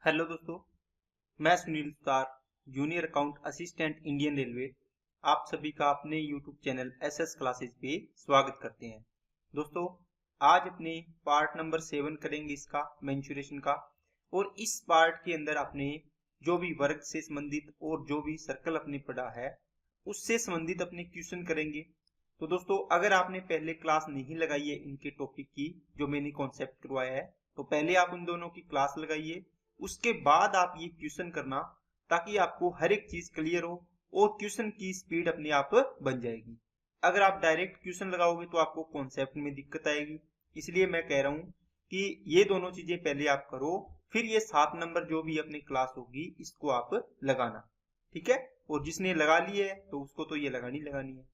Hello दोस्तों, मैं Sunil Sutar, junior account assistant Indian railway. आप सभी का अपने यूट्यूब चैनल एसएस क्लासेस पे स्वागत करते हैं। दोस्तों, आज अपने पार्ट नंबर 7 करेंगे इसका मेंसुरेशन का। और इस पार्ट के अंदर अपने जो भी वर्ग से संबंधित और जो भी सर्कल अपने पढ़ा है उससे संबंधित अपने क्वेश्चन करेंगे। तो दोस्तों, अगर आपने पहले क्लास नहीं लगाई है इनके टॉपिक की, जो मैंने कॉन्सेप्ट करवाया है, तो पहले आप उन दोनों की क्लास लगाइए, उसके बाद आप ये क्वेश्चन करना, ताकि आपको हर एक चीज क्लियर हो और क्वेश्चन की स्पीड अपने आप बन जाएगी। अगर आप डायरेक्ट क्वेश्चन लगाओगे तो आपको कॉन्सेप्ट में दिक्कत आएगी। इसलिए मैं कह रहा हूं कि ये दोनों चीजें पहले आप करो, फिर ये 7 नंबर जो भी अपनी क्लास होगी इसको आप लगाना, ठीक है। और जिसने लगा लिए है तो उसको तो ये लगानी लगानी है,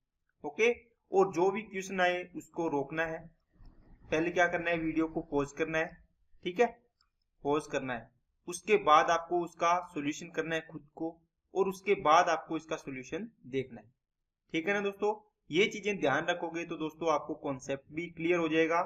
ओके। और जो भी क्वेश्चन आए उसको रोकना है। पहले क्या करना है, वीडियो को पॉज करना है, ठीक है, पॉज करना है। उसके बाद आपको उसका सॉल्यूशन करना है खुद को, और उसके बाद आपको इसका सॉल्यूशन देखना है, ठीक है ना दोस्तों। ये चीजें ध्यान रखोगे तो दोस्तों आपको कॉन्सेप्ट भी क्लियर हो जाएगा,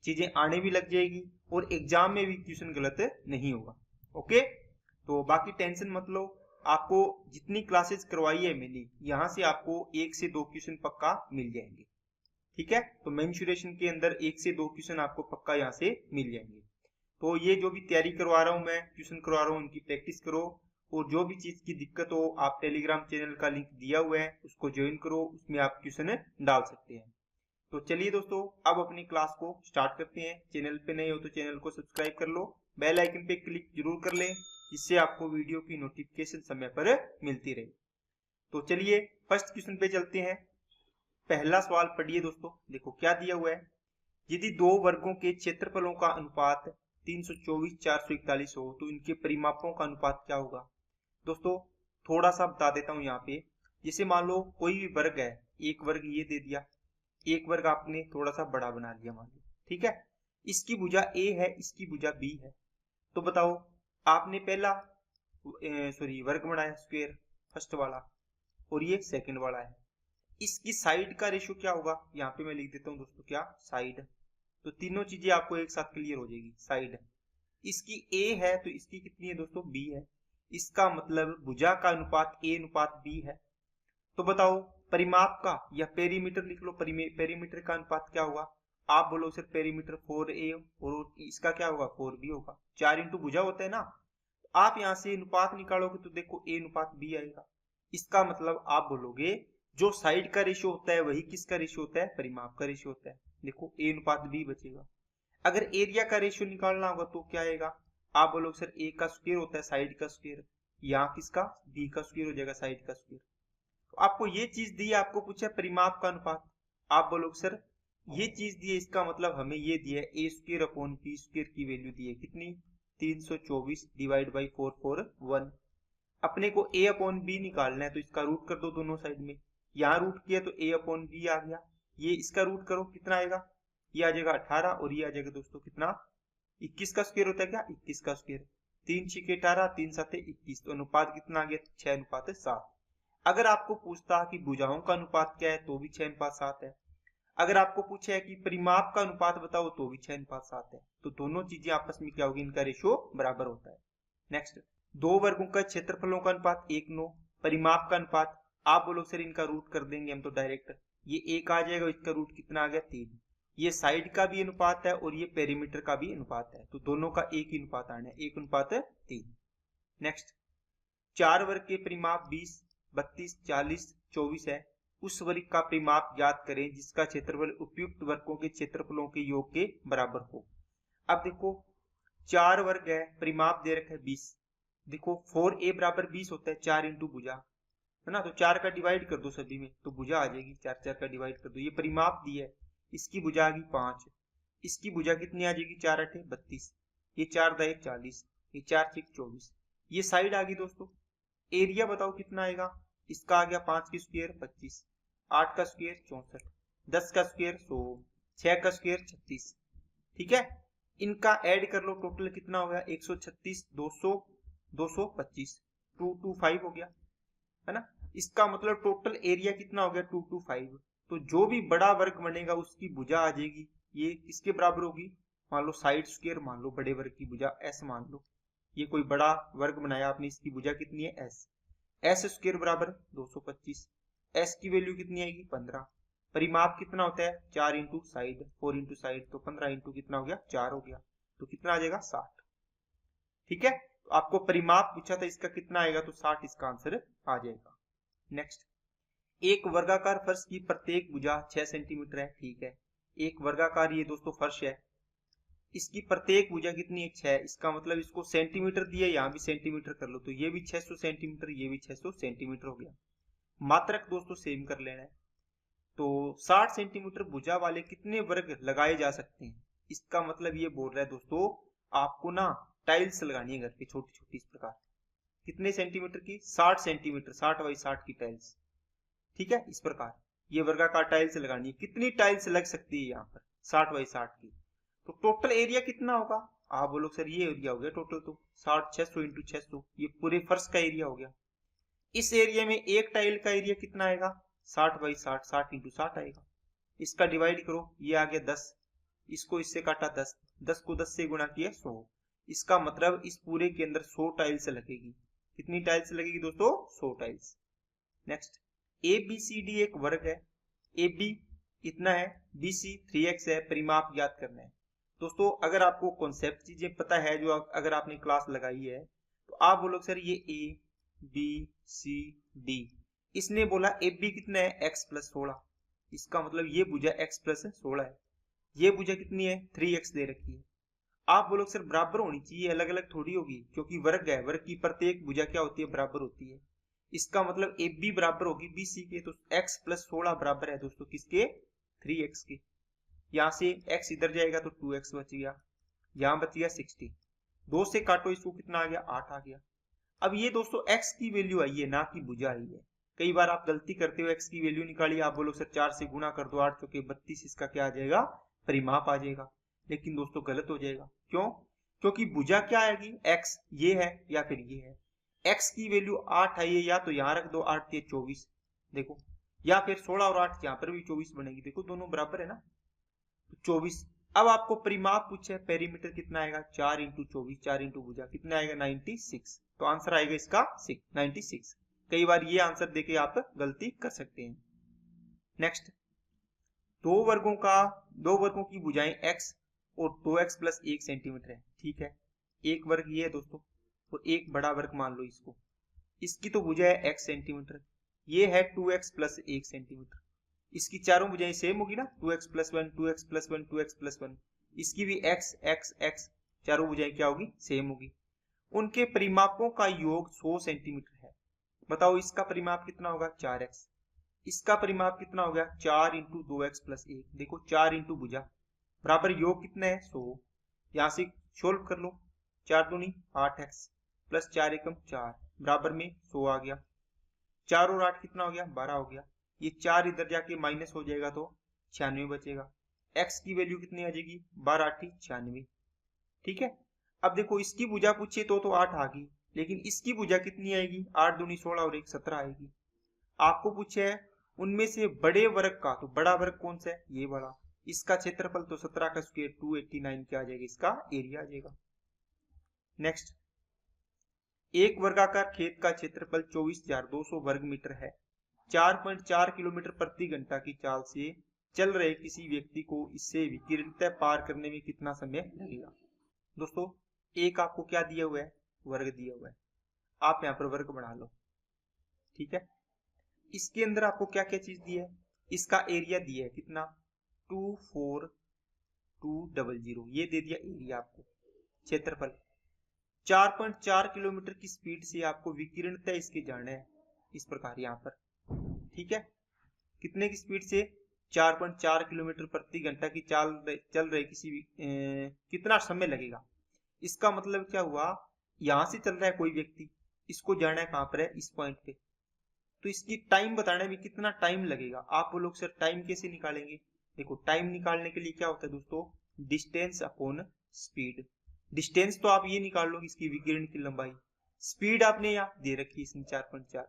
चीजें आने भी लग जाएगी, और एग्जाम में भी क्वेश्चन गलत नहीं होगा, ओके। तो बाकी टेंशन मत लो, आपको जितनी क्लासेस करवाई है मैंने, यहाँ से आपको 1 से 2 क्वेश्चन पक्का मिल जाएंगे, ठीक है। तो मेंसुरेशन के अंदर 1 से 2 क्वेश्चन आपको पक्का यहाँ से मिल जाएंगे। तो ये जो भी तैयारी करवा रहा हूँ मैं, ट्यूशन करवा रहा हूँ, उनकी प्रैक्टिस करो। और जो भी चीज की दिक्कत हो, आप टेलीग्राम चैनल का लिंक दिया हुआ है उसको ज्वाइन करो, उसमें आप क्वेश्चन डाल सकते हैं। तो चलिए दोस्तों, अब अपनी क्लास को स्टार्ट करते हैं। चैनल पे नए हो तो चैनल को सब्सक्राइब कर लो, बेल आइकन पे क्लिक जरूर कर लें, जिससे आपको वीडियो की नोटिफिकेशन समय पर मिलती रहे। तो चलिए फर्स्ट क्वेश्चन पे चलते हैं। पहला सवाल पढ़िए दोस्तों, देखो क्या दिया हुआ है। यदि दो वर्गों के क्षेत्रफलों का अनुपात 324 441 हो तो इनके परिमापों का अनुपात क्या होगा। दोस्तों, थोड़ा सा बता देता हूं यहाँ पे। जैसे मान लो कोई भी वर्ग है, एक वर्ग ये दे दिया, एक वर्ग आपने थोड़ा सा बड़ा बना लिया मान लो, ठीक है। इसकी भुजा ए है, इसकी भुजा बी है। तो बताओ, आपने पहला वर्ग बनाया स्क्वायर, फर्स्ट वाला, और ये सेकंड वाला है। इसकी साइड का रेशियो क्या होगा, यहाँ पे मैं लिख देता हूँ दोस्तों, क्या साइड। तो तीनों चीजें आपको एक साथ क्लियर हो जाएगी। साइड इसकी ए है तो इसकी कितनी है दोस्तों, बी है। इसका मतलब भुजा का अनुपात ए अनुपात बी है। तो बताओ परिमाप का, या पेरीमीटर लिख लो, पेरीमीटर का अनुपात क्या होगा। आप बोलो सर पेरीमीटर 4a, और इसका क्या होगा 4b होगा। 4 इंटू भुजा होता है ना। आप यहाँ से अनुपात निकालोगे तो देखो ए अनुपात बी आएगा। इसका मतलब आप बोलोगे जो साइड का रेशियो होता है वही किसका रेशियो होता है, परिमाप का रेशियो होता है। देखो ए अनुपात बी बचेगा। अगर एरिया का रेशियो निकालना होगा तो क्या आएगा, आप बोलोगे सर ए का स्क्वायर होता है साइड का स्क्वायर, यहाँ किसका, बी का स्क्वायर हो जाएगा साइड का स्क्वायर। तो आपको ये चीज दी है, आपको पूछा परिमाप का अनुपात, आप बोलोगे सर ये चीज दी है, इसका मतलब हमें ये दिया है ए स्क्वायर अपॉन बी स्क्वायर की वैल्यू दी है कितनी, 324 डिवाइड बाई 441। अपने को ए अपॉन बी निकालना है तो इसका रूट कर दो दोनों साइड में। यहाँ रूट किया तो ए अपॉन बी आ गया, ये इसका रूट करो कितना आएगा, ये आ जाएगा 18, और ये आ जाएगा दोस्तों कितना, 21 का स्क्वायर होता है क्या, 21 का स्क्वायर। 3 छीके 18, 3 साते 21, तो अनुपात कितना आ गया, 6 अनुपात 7। अगर आपको पूछता कि भुजाओं का अनुपात क्या है तो भी 6 अनुपात 7 है। अगर आपको पूछा है कि परिमाप का अनुपात बताओ तो भी 6 अनुपात 7 है। तो दोनों चीजें आपस में क्या होगी, इनका रेशियो बराबर होता है। नेक्स्ट, दो वर्गों का क्षेत्रफलों का अनुपात 1:9, परिमाप का अनुपात, आप बोलो सर इनका रूट कर देंगे हम तो डायरेक्ट, ये 1 आ जाएगा, इसका रूट कितना आ गया 3। ये साइड का भी अनुपात है और ये पेरीमीटर का भी अनुपात है, तो दोनों का एक ही अनुपात आना है, 1:3। नेक्स्ट, 4 वर्ग के परिमाप 20, 32, 40, 24 है। उस वर्ग का परिमाप ज्ञात करें जिसका क्षेत्रफल उपयुक्त वर्गों के क्षेत्रफलों के योग के बराबर हो। अब देखो 4 वर्ग है, परिमाप दे रखा है 20। देखो 4a बराबर 20 होता है, 4 इंटू भुजा है ना, तो 4 का डिवाइड कर दो सभी में तो भुजा आ जाएगी, 4 4 का डिवाइड कर दो, ये परिमाप दी है। इसकी भुजा आ गई 5, इसकी भुजा कितनी आ जाएगी, 4 8 32, ये 4 10 40, ये 4 6 24, ये साइड आ गई दोस्तों। एरिया बताओ कितना आएगा, इसका आ गया 5 की स्क्वायर 25, 8 का स्क्वायर 64, 10 का स्क्वायर 100, 6 का स्क्वायर 36, ठीक है। इनका ऐड कर लो, टोटल कितना हो गया 136, 200, 225, 225 हो गया, है ना। इसका मतलब टोटल एरिया कितना हो गया 225। तो जो भी बड़ा वर्ग बनेगा उसकी भुजा आ जाएगी, ये किसके बराबर होगी, मान लो साइड स्क्वायर, मान लो बड़े वर्ग की भुजा ऐसे मान लो, ये कोई बड़ा वर्ग बनाया आपने, इसकी भुजा कितनी है एस, एस स्क्वायर बराबर 225, एस की वैल्यू कितनी आएगी 15, परिमाप कितना होता है 4 इंटू साइड, 4 इंटू साइड तो 15 इंटू कितना हो गया 4 हो गया, तो कितना आ जाएगा 60। ठीक है, तो आपको परिमाप पूछा था इसका कितना आएगा, तो 60 इसका आंसर आ जाएगा। नेक्स्ट, एक वर्गाकार फर्श की प्रत्येक भुजा 6 सेंटीमीटर है। ठीक है, एक वर्गाकार ये दोस्तों फर्श है, इसकी प्रत्येक भुजा कितनी है 6, इसका मतलब इसको सेंटीमीटर दिया, यहाँ भी सेंटीमीटर कर लो, तो ये भी 600 सेंटीमीटर, ये भी 600 सेंटीमीटर हो गया। मात्रक दोस्तों सेम कर लेना है। तो 60 सेंटीमीटर भुजा वाले कितने वर्ग लगाए जा सकते हैं, इसका मतलब ये बोल रहा है दोस्तों आपको ना टाइल्स लगानी है घर पे छोटी छोटी, इस प्रकार कितने सेंटीमीटर की 60 सेंटीमीटर, 60 बाई 60 की टाइल्स। ठीक है, इस प्रकार ये वर्गाकार टाइल्स लगानी है। कितनी टाइल्स लग सकती है यहाँ पर 60 बाई 60 की, तो टोटल एरिया कितना होगा, आप बोलो सर ये एरिया हो गया टोटल, तो 60 600 इंटू 600, ये पूरे फर्श का एरिया हो गया। इस एरिया में एक टाइल का एरिया कितना आएगा 60 बाई 60, 60 इंटू 60 आएगा। इसका डिवाइड करो, ये आ गया 10, इसको इससे काटा 10, 10 को 10 से गुणा किया 100, इसका मतलब इस पूरे के अंदर 100 टाइल्स लगेगी। कितनी टाइल्स लगेगी दोस्तों 100 tiles. Next, A B C D एक वर्ग है, ए बी इतना है, बी सी 3x है, परिमाप ज्ञात करना है। दोस्तों अगर आपको कॉन्सेप्ट चीजें पता है, जो अगर आपने क्लास लगाई है, तो आप बोलो सर ये ए बी सी डी, इसने बोला ए बी कितना है x प्लस 16, इसका मतलब ये भुजा x प्लस 16 है, ये भुजा कितनी है 3x दे रखी है। आप बोलो सर बराबर होनी चाहिए, अलग अलग थोड़ी होगी, क्योंकि वर्ग है, वर्ग की प्रत्येक भुजा क्या होती है बराबर होती है। इसका मतलब ए बी बराबर होगी बी सी के, तो x प्लस 16 बराबर है दोस्तों किसके 3x के। यहाँ से x इधर जाएगा तो 2x बच गया, यहाँ बच गया 60, 2 से काटो इसको कितना आ गया 8 आ गया। अब ये दोस्तों x की वैल्यू आई है, ना कि भुजा आई है। कई बार आप गलती करते हो, x की वैल्यू निकाली, आप बोलो सर 4 से गुणा कर दो, 8 चौके 32, इसका क्या आ जाएगा परिमाप आ जाएगा, लेकिन दोस्तों गलत हो जाएगा। क्यों? क्योंकि भुजा क्या आएगी x ये है या फिर ये है, x की वैल्यू 8 आई है, या तो यहाँ रख दो 8 से 24 देखो, या फिर 16 और 8 यहाँ पर भी 24 बनेगी, देखो दोनों बराबर है ना, तो 24। अब आपको परिमाप पूछे है, पेरीमीटर कितना आएगा 4 इंटू 24, 4 इंटू भुजा कितना आएगा 96, तो आंसर आएगा इसका 96। कई बार ये आंसर देके आप गलती कर सकते हैं। नेक्स्ट, दो वर्गों की भुजाएं x और 2x प्लस 1 सेंटीमीटर है। ठीक है, एक वर्ग ये है दोस्तों, और एक बड़ा वर्ग मान लो इसको, इसकी तो भुजा है x सेंटीमीटर, ये है 2x प्लस 1 सेंटीमीटर, इसकी चारों भुजाएं सेम होगी ना, 2x plus 1, 2x plus 1, 2x plus 1, इसकी भी x x x, चारों भुजाएं क्या होगी सेम होगी। उनके परिमापों का योग 100 सेंटीमीटर है। बताओ इसका परिमाप कितना होगा 4x, इसका परिमाप कितना हो गया 4 इंटू 2x प्लस 1, देखो 4 इंटू भुजा बराबर योग कितना है 100, यहाँ से सोल्व कर लो, 4 दूनी 8x प्लस 4 एकम 4 बराबर में 100 आ गया, 4 और 8 कितना हो गया 12 हो गया, ये 4 इधर जाके माइनस हो जाएगा तो 96 बचेगा, x की वैल्यू कितनी आ जाएगी 12 8 96। ठीक है, अब देखो इसकी भुजा पूछिए तो 8 आ गई, लेकिन इसकी भुजा कितनी आएगी 8 दूनी 16 और 1 17 आएगी। आपको पूछे है उनमें से बड़े वर्ग का, तो बड़ा वर्ग कौन सा है ये बड़ा, इसका क्षेत्रफल तो 17 का स्क्वायर 289 क्या आ जाएगा, इसका एरिया आ जाएगा। नेक्स्ट, एक वर्गाकार खेत का क्षेत्रफल 24,200 वर्ग मीटर है, 4.4 किलोमीटर प्रति घंटा की चाल से चल रहे किसी व्यक्ति को इससे विकिरणतः पार करने में कितना समय लगेगा। दोस्तों एक आपको क्या दिया हुआ है वर्ग दिया हुआ है, आप यहाँ पर वर्ग बना लो। ठीक है, इसके अंदर आपको क्या क्या चीज दी है, इसका एरिया दिया है कितना 24200, ये दे दिया एरिया आपको, क्षेत्रफल 4.4 किलोमीटर की स्पीड से आपको विकिरणतः इसके जाना है, इस प्रकार यहाँ पर। ठीक है, कितने की स्पीड से 4.4 किलोमीटर प्रति घंटा की चल रहे किसी भी कितना समय लगेगा। इसका मतलब क्या हुआ, यहां से चल रहा है कोई व्यक्ति, इसको जाना है कहां पर है इस पॉइंट पे, तो इसकी टाइम बताने में कितना टाइम लगेगा। आप वो लोग सर टाइम कैसे निकालेंगे, देखो टाइम निकालने के लिए क्या होता है दोस्तों डिस्टेंस अपॉन स्पीड। डिस्टेंस तो आप ये निकाल लो इसकी विकिरण की लंबाई, स्पीड आपने यहाँ दे रखी है इसमें 4.4,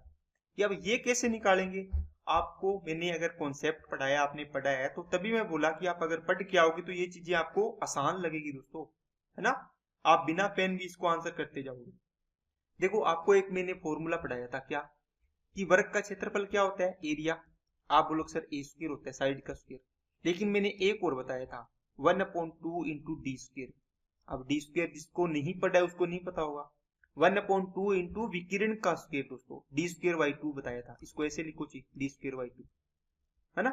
अब ये कैसे निकालेंगे, आपको मैंने अगर कॉन्सेप्ट पढ़ाया आपने पढ़ा है तो तभी मैं बोला कि आप अगर पढ़ के आओगे तो ये चीजें आपको आसान लगेगी दोस्तों, है ना। आप बिना पेन भी इसको आंसर करते जाओगे। देखो आपको एक मैंने फॉर्मूला पढ़ाया था, क्या कि वर्ग का क्षेत्रफल क्या होता है, एरिया। आप बोलोगे सर ए स्क्वायर होता है, साइड का स्क्वायर। लेकिन मैंने एक और बताया था 1/2 इंटू डी स्क्वायर। अब डी स्क्वायर जिसको नहीं पढ़ा है उसको नहीं पता होगा। 1/2 इंटू विकिरण का स्क्वायर दोस्तों, डी स्क्वायर बाई 2 बताया था। इसको ऐसे लिखो चाहिए, डी स्क्वायर बाई 2, है ना।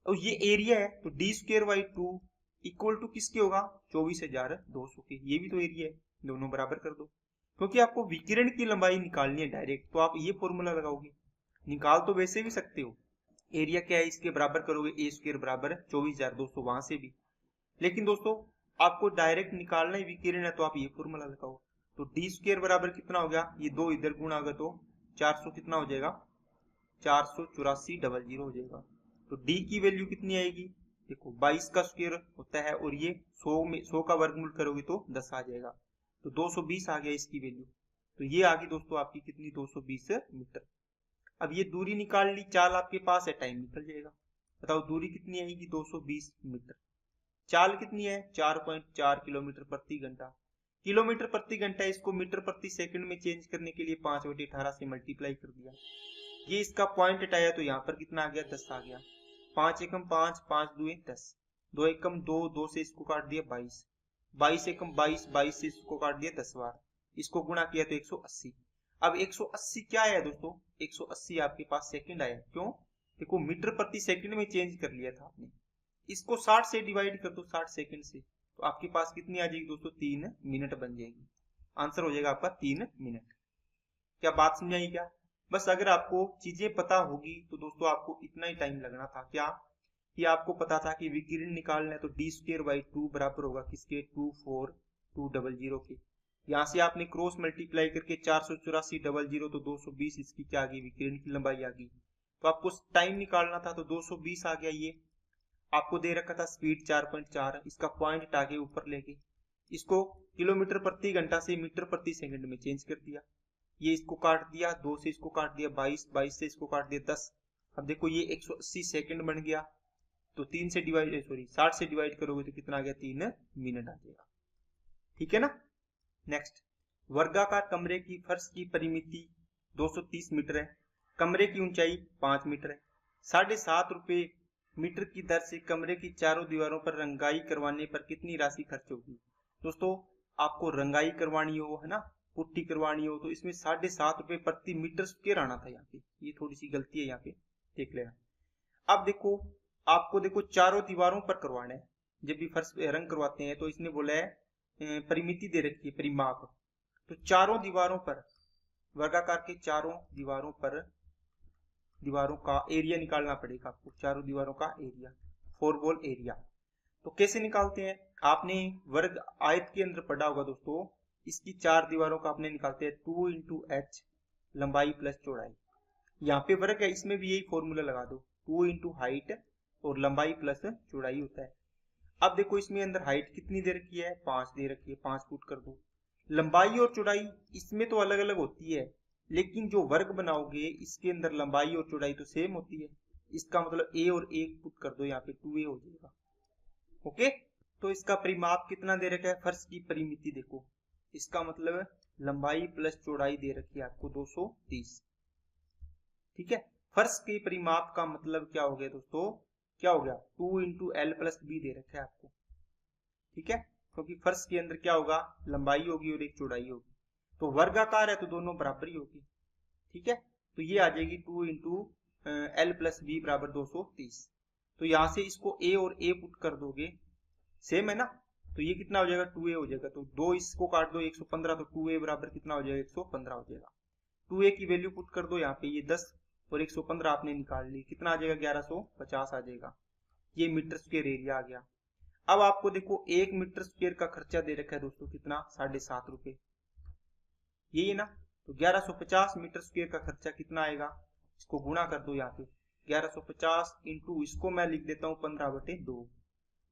और ये एरिया है तो D square by 2 equal to किसके होगा, 24,200 के। ये भी तो एरिया है, दोनों बराबर कर दो। क्योंकि आपको विकिरण की लंबाई निकालनी है डायरेक्ट, तो आप ये फॉर्मूला लगाओगे। निकाल तो वैसे भी सकते हो, एरिया क्या है इसके बराबर करोगे, ए स्क्वायर बराबर 24,200 वहां से भी। लेकिन दोस्तों आपको डायरेक्ट निकालना ही विकिरण है, तो आप ये फॉर्मूला लगाओ। तो डी स्क्वायर बराबर कितना हो गया, ये दो इधर गुणा होगा तो 400 कितना हो जाएगा, 484,000 हो जाएगा। तो डी की वैल्यू कितनी आएगी, देखो 22 का स्क्वायर होता है और ये 100 में 100 का वर्गमूल करोगे तो 10 आ जाएगा। तो 220 आ गया इसकी वैल्यू। तो ये आ गई दोस्तों आपकी कितनी, 220 मीटर। अब ये दूरी निकाल ली, चाल आपके पास है, टाइम निकल जाएगा। बताओ दूरी कितनी आएगी, 220 मीटर। चाल कितनी है, 4.4 किलोमीटर प्रति घंटा। किलोमीटर प्रति घंटा, इसको मीटर प्रति सेकंड में चेंज करने के लिए 5/18 से मल्टीप्लाई कर दिया। ये इसका पॉइंट हटाया तो यहाँ पर कितना आ गया, 10 आ गया। 5 एकम 5, 5 दुए 10, 2 एकम 2, 2 से इसको काट दिया 22, 22 एकम 22, 22 से इसको काट दिया 10 बार, इसको गुणा किया तो 180। अब 180 क्या आया दोस्तों, 180 आपके पास सेकंड आया। क्यों, देखो मीटर प्रति सेकंड में चेंज कर लिया था आपने। इसको 60 से डिवाइड कर दो, 60 सेकंड से, तो आपके पास कितनी आ जाएगी दोस्तों, 3 मिनट बन जाएगी। आंसर हो जाएगा आपका 3 मिनट। क्या बात समझाई क्या। बस अगर आपको चीजें पता होगी तो दोस्तों आपको इतना ही टाइम लगना था, क्या कि आपको पता था कि विकिरण निकालना है तो डी स्क्वायर बाई 2 बराबर होगा किसके, 24200 के। यहाँ से आपने क्रॉस मल्टीप्लाई करके 484,000 तो 220 इसकी क्या आ गई, विकिरण की लंबाई आ गई। तो आपको टाइम निकालना था तो 220 आ गया। ये आपको दे रखा था स्पीड 4.4, इसका पॉइंट हटा के ऊपर लेके इसको किलोमीटर प्रति घंटा से मीटर प्रति सेकंड में चेंज कर दिया। ये इसको काट दिया, 2 से इसको काट दिया 22, 22 से इसको काट दिया 10। अब देखो ये 180 सेकंड बन गया। तो 3 से डिवाइड 60 से डिवाइड करोगे तो कितना आ गया, 3 मिनट आ जाएगा। ठीक है ना। नेक्स्ट, वर्गाकार कमरे की फर्श की परिमिति 230 मीटर है, कमरे की ऊंचाई 5 मीटर है। 7.5 रुपए मीटर की दर से कमरे की चारों दीवारों पर रंगाई करवाने पर कितनी राशि खर्च होगी। दोस्तों आपको रंगाई करवानी हो, है ना, पुट्टी करवानी हो, तो इसमें 7.5 रुपए प्रति मीटर स्क्वायर आना था। यहाँ पे ये थोड़ी सी गलती है, यहाँ पे देख लेना। अब देखो आपको देखो चारों दीवारों पर करवाना है। जब भी फर्श रंग करवाते हैं तो इसने बोला है परिमिति दे रखी है, परिमाप। तो चारों दीवारों पर, वर्गाकार के चारों दीवारों का एरिया निकालना पड़ेगा आपको, चारों दीवारों का एरिया, 4 वॉल एरिया। तो कैसे निकालते हैं, आपने वर्ग आयत के अंदर पढ़ा होगा दोस्तों, इसकी 4 दीवारों का आपने निकालते हैं 2 इंटू एच, लंबाई प्लस चौड़ाई। यहाँ पे वर्ग है, इसमें भी यही फॉर्मूला लगा दो, 2 इंटू हाइट और लंबाई प्लस चौड़ाई होता है। अब देखो इसमें अंदर हाइट कितनी दे रखी है, 5 दे रखी है, 5 फुट कर दो। लंबाई और चौड़ाई इसमें तो अलग अलग होती है, लेकिन जो वर्ग बनाओगे इसके अंदर लंबाई और चौड़ाई तो सेम होती है। इसका मतलब ए और ए पुट कर दो, यहाँ पे 2a हो जाएगा। ओके, तो इसका परिमाप कितना दे रखा है, फर्श की परिमिति देखो, इसका मतलब लंबाई प्लस चौड़ाई दे रखी है आपको 230। ठीक है, फर्श के परिमाप का मतलब क्या हो गया दोस्तों, क्या हो गया, 2 इंटू एल प्लस बी दे रखा है आपको। ठीक है, क्योंकि फर्श के अंदर क्या होगा, लंबाई होगी और एक चौड़ाई होगी, तो वर्गाकार है तो दोनों बराबर ही होगी। ठीक है, तो ये आ जाएगी 2 इंटू एल प्लस बी बराबर 230। तो यहां से इसको ए और ए पुट कर दोगे, सेम है ना, तो ये कितना हो जाएगा, 2a हो जाएगा। तो 2 इसको काट दो, 115, तो 2a बराबर कितना हो जाएगा, 115 हो जाएगा। 2a की वैल्यू पुट कर दो यहाँ पे, ये 10 और 115 आपने निकाल ली, कितना आ जाएगा, 1150 आ जाएगा। ये मीटर स्क्वायर एरिया आ गया। अब आपको देखो 1 मीटर स्क्वायर का खर्चा दे रखा है दोस्तों, कितना, 7.5 रुपए, यही है ना। तो 1150 मीटर स्क्वायर का खर्चा कितना आएगा, इसको गुणा कर दो यहाँ पे, 1150 इंटू इसको मैं लिख देता हूँ 15/2,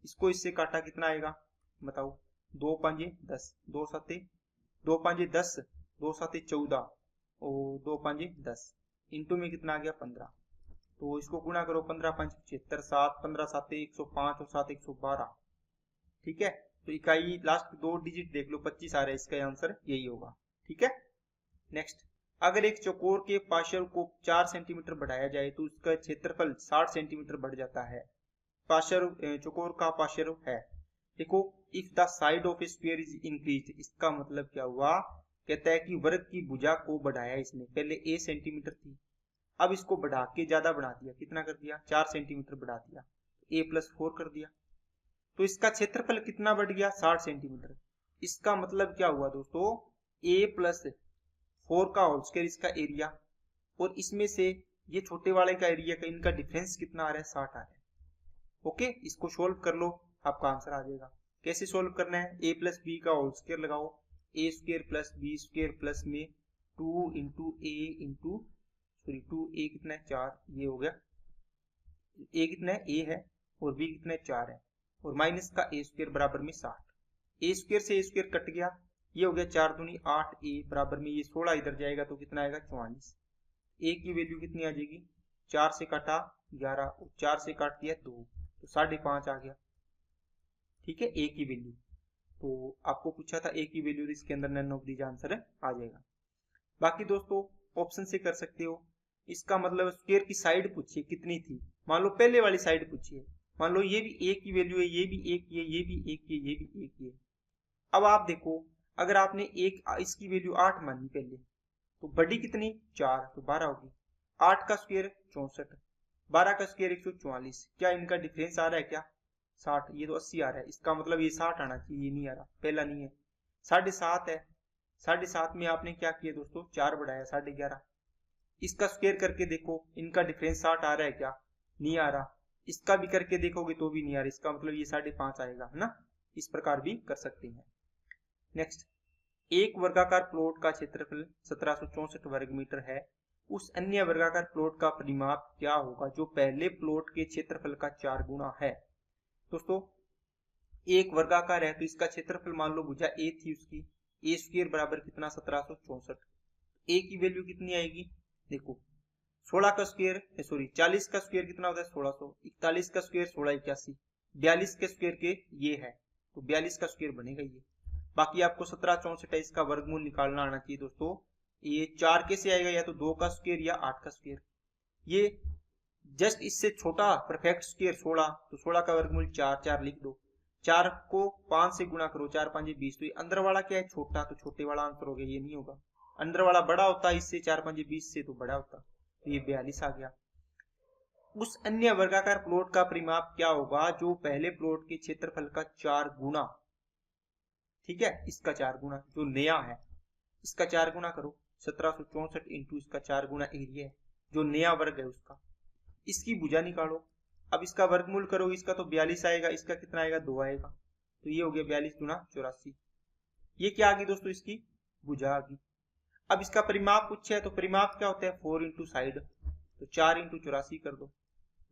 इसको इससे काटा कितना आएगा बताओ, 2 5 10, 2 7 2 5 10, 2 7 14 और 2 5 10, इंटू में कितना आ गया 15। तो इसको गुणा करो, 15 5 75, 7 15 7 105 और 7 112। ठीक है, तो इकाई लास्ट 2 डिजिट देख लो, 25 आ रहा है, इसका आंसर यही होगा। ठीक है। नेक्स्ट, अगर एक चौकोर के पार्श्व को 4 सेंटीमीटर बढ़ाया जाए तो उसका क्षेत्रफल 60 सेंटीमीटर बढ़ जाता है। पार्श्व चौकोर का पार्श्व है। देखो, if the side of A sphere is increase, इसका मतलब क्या हुआ, कहता है कि वर्ग की भुजा को बढ़ाया इसने, पहले a सेंटीमीटर थी, अब इसको बढ़ा के ज्यादा बढ़ा दिया, कितना कर दिया, 4 सेंटीमीटर बढ़ा दिया, a+4 कर दिया, तो इसका क्षेत्रफल कितना बढ़ गया, 60 सेंटीमीटर। इसका मतलब क्या हुआ दोस्तों, a+4 का होल स्क्वायर इसका एरिया, और इसमें से ये छोटे वाले का एरिया का इनका डिफरेंस कितना आ रहा है, 60 आ रहा है। ओके, इसको सोल्व कर लो, आपका आंसर आ जाएगा। कैसे सोल्व करना है, a+b का होल स्क्वायर लगाओ, a² + b² प्लस में 2 कितना है, 4, ये हो गया, a कितना है, a है, और b कितना है, 4 है, और माइनस का a² बराबर में 60, a² से a² कट गया, ये हो गया 4 दूनी 8, a बराबर में ये 16 इधर जाएगा तो कितना आएगा, 44। a की वैल्यू कितनी आ जाएगी, 4 से काटा 11, और 4 से काट दिया 2, तो 5.5 आ गया। ठीक है, a की वैल्यू, तो आपको पूछा था a की वैल्यू, इसके अंदर नन ऑफ दीज आंसर आ जाएगा। बाकी दोस्तों ऑप्शन से कर सकते हो, इसका मतलब स्क्वायर की साइड पूछिए कितनी थी, मान लो पहले वाली साइड पूछिए, मान लो ये भी a की वैल्यू है, ये भी एक ही है, ये भी एक ही है, ये भी एक ही है। अब आप देखो, अगर आपने एक इसकी वैल्यू 8 मानी पहले, तो बड़ी कितनी, 4, तो 12 होगी, 8 का स्क्वायर 64, 12 का स्क्वायर 144, क्या इनका डिफरेंस आ रहा है क्या, 60, ये तो 80 आ रहा है, इसका मतलब ये 60 आना चाहिए, ये नहीं आ रहा, पहला नहीं है, 7.5 है, 7.5 में आपने क्या किया दोस्तों, 4 बढ़ाया, 11.5, इसका स्क्वायर करके देखो, इनका डिफरेंस 60 आ रहा है क्या, नहीं आ रहा, इसका भी करके देखोगे तो भी नहीं आ रहा, इसका मतलब ये 5.5 आएगा, है ना, इस प्रकार भी कर सकते हैं। नेक्स्ट, एक वर्गाकार प्लॉट का क्षेत्रफल 1764 वर्ग मीटर है, उस अन्य वर्गाकार प्लॉट का परिमाप क्या होगा जो पहले प्लॉट के क्षेत्रफल का 4 गुना है। दोस्तों एक वर्गाकार है तो इसका क्षेत्रफल मान लो भुजा a थी उसकी, a² बराबर कितना, 1764, a की वैल्यू कितनी आएगी, देखो 16 का स्क्वायर, सॉरी 40 का स्क्वायर कितना होता है, 1600, 41 का स्क्वायर 1681, 42 के स्क्वायर के ये है, तो 42 का स्क्वायर बनेगा ये। बाकी आपको 1764 है, इसका वर्गमूल निकालना आना चाहिए दोस्तों। ये 4 कैसे आएगा, या तो 2 का स्क्वायर या 8 का स्क्वायर, ये जस्ट इससे छोटा परफेक्ट स्क्वायर 16, तो 16 का वर्गमूल 4, 4 लिख दो, 4 को 5 से गुणा करो, 4 5 20, तो ये अंदर वाला क्या है, छोटा, तो छोटे वाला आंसर हो गया, ये नहीं होगा, अंदर वाला बड़ा होता है इससे, 4 5 20 से तो बड़ा होता, तो ये 42 आ गया। उस अन्य वर्गाकार प्लॉट का परिमाप क्या होगा जो पहले प्लॉट के क्षेत्रफल का 4 गुना, ठीक है, इसका 4 गुना, जो नया है इसका 4 गुना करो, 1764 इंटू इसका 4 गुना एरिया है, जो नया वर्ग है उसका, इसकी भुजा निकालो, अब इसका वर्गमूल करोगे, इसका तो 42 आएगा, इसका कितना आएगा, 2 आएगा, तो ये हो गया 42 गुना 84, ये क्या आ गई दोस्तों, इसकी भुजा आ गई। अब इसका परिमाप पूछा है, तो परिमाप क्या होता है, 4 इंटू साइड, तो 4 इंटू 84 कर दो,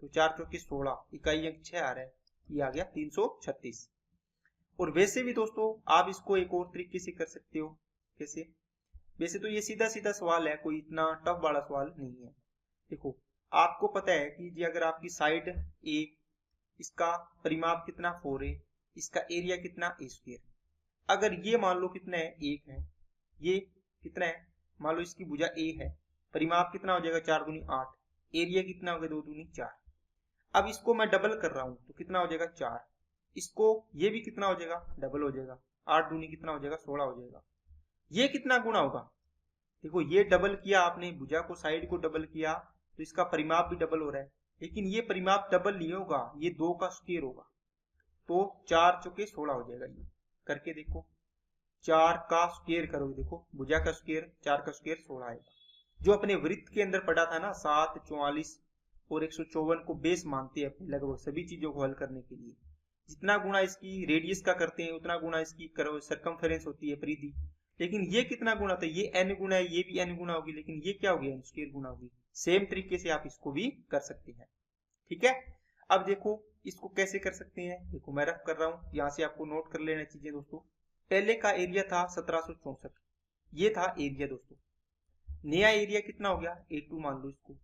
तो 4 चौके 16, इकाई अंक 6 आ रहा है, ये आ गया 336। और वैसे भी दोस्तों आप इसको एक और तरीके से कर सकते हो, कैसे, वैसे तो ये सीधा सीधा सवाल है, कोई इतना टफ वाला सवाल नहीं है। देखो आपको पता है कि जी अगर आपकी साइड ए, इसका परिमाप कितना 4 है, इसका एरिया कितना a², अगर ये मान लो कितना है 1 है, ये कितना है, मान लो इसकी भुजा a है, परिमाप कितना हो जाएगा, 4 दूनी 8, एरिया कितना हो गया, 2 दूनी 4, अब इसको मैं डबल कर रहा हूं तो कितना हो जाएगा, 4, इसको ये भी कितना हो जाएगा, डबल हो जाएगा, 8 दूनी कितना हो जाएगा, 16 हो जाएगा, ये कितना गुना होगा, देखो ये डबल किया आपने, भुजा को साइड को डबल किया तो इसका परिमाप भी डबल हो रहा है, लेकिन ये परिमाप डबल नहीं होगा, ये 2 का स्क्वायर होगा, तो 4 चौके 16 हो जाएगा, ये करके देखो, 4 का स्क्वायर करोगे, देखो भुजा का स्क्वायर 4 का स्क्वायर 16 आएगा, जो अपने वृत्त के अंदर पड़ा था ना 7, 44 और 154 को बेस मानते हैं अपने लगभग सभी चीजों को हल करने के लिए, जितना गुना इसकी रेडियस का करते हैं उतना गुना इसकी सरकमफेरेंस होती है, परिधि, लेकिन ये कितना गुना था, ये n गुना है, ये भी n गुना होगी, लेकिन ये क्या हो गया, n² गुना होगी। सेम तरीके से आप इसको भी कर सकते हैं, ठीक है। अब देखो इसको कैसे कर सकते हैं, देखो मैं रफ कर रहा हूं, यहाँ से आपको नोट कर लेना चीजें दोस्तों। पहले का एरिया था 1764, ये था एरिया दोस्तों, नया एरिया कितना हो गया, A2 मान लो इसको,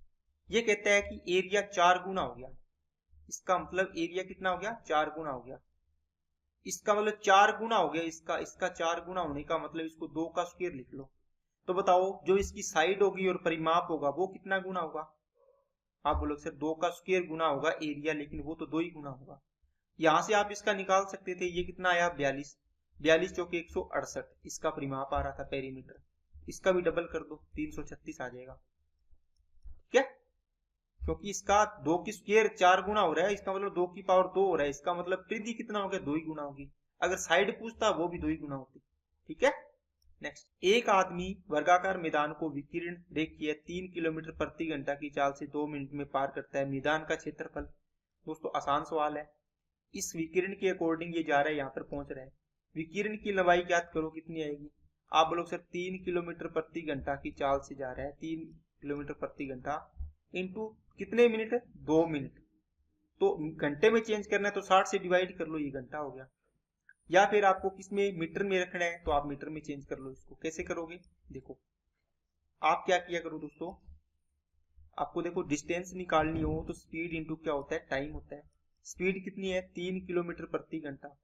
ये कहता है कि एरिया 4 गुना हो गया, इसका मतलब एरिया कितना हो गया, 4 गुना हो गया, इसका मतलब 4 गुना हो गया, इसका 4 गुना होने का मतलब इसको 2 का स्क्वायर लिख लो। तो बताओ जो इसकी साइड होगी और परिमाप होगा वो कितना गुना होगा? आप बोलोगे सर 2 का स्क्वायर गुना होगा एरिया, लेकिन वो तो 2 ही गुना होगा। यहां से आप इसका निकाल सकते थे, ये कितना आया 42, 42 चौके 168 इसका परिमाप आ रहा था पेरीमीटर। इसका भी डबल कर दो 336 आ जाएगा। ठीक है, क्योंकि इसका 2 की स्क्वायर 4 गुना हो रहा है, इसका मतलब 2 की पावर 2 हो रहा है, इसका मतलब परिधि कितना हो गया 2 ही गुना होगी। अगर साइड पूछता वो भी 2 ही गुना होती। ठीक है, नेक्स्ट, एक आदमी वर्गाकार मैदान को विकीर्ण रेखीय 3 किलोमीटर प्रति घंटा की चाल से 2 मिनट में पार करता है, मैदान का क्षेत्रफल। दोस्तों आसान सवाल है। इस विकिरण के अकॉर्डिंग ये जा रहा है, यहाँ पर पहुंच रहा है। विकिरण की लंबाई ज्ञात करो कितनी आएगी? आप बोलोगे सर 3 किलोमीटर प्रति घंटा की चाल से जा रहा है, 3 किलोमीटर प्रति घंटा इंटू कितने मिनट? 2 मिनट। तो घंटे में चेंज करना है तो 60 से डिवाइड कर लो, ये घंटा हो गया। या फिर आपको किसमें मीटर में रखना है तो आप मीटर में चेंज कर लो। इसको कैसे करोगे? देखो आप क्या किया करो दोस्तों, आपको देखो डिस्टेंस निकालनी हो तो स्पीड इंटू क्या होता है? टाइम होता है। स्पीड कितनी है? 3 किलोमीटर प्रति घंटा।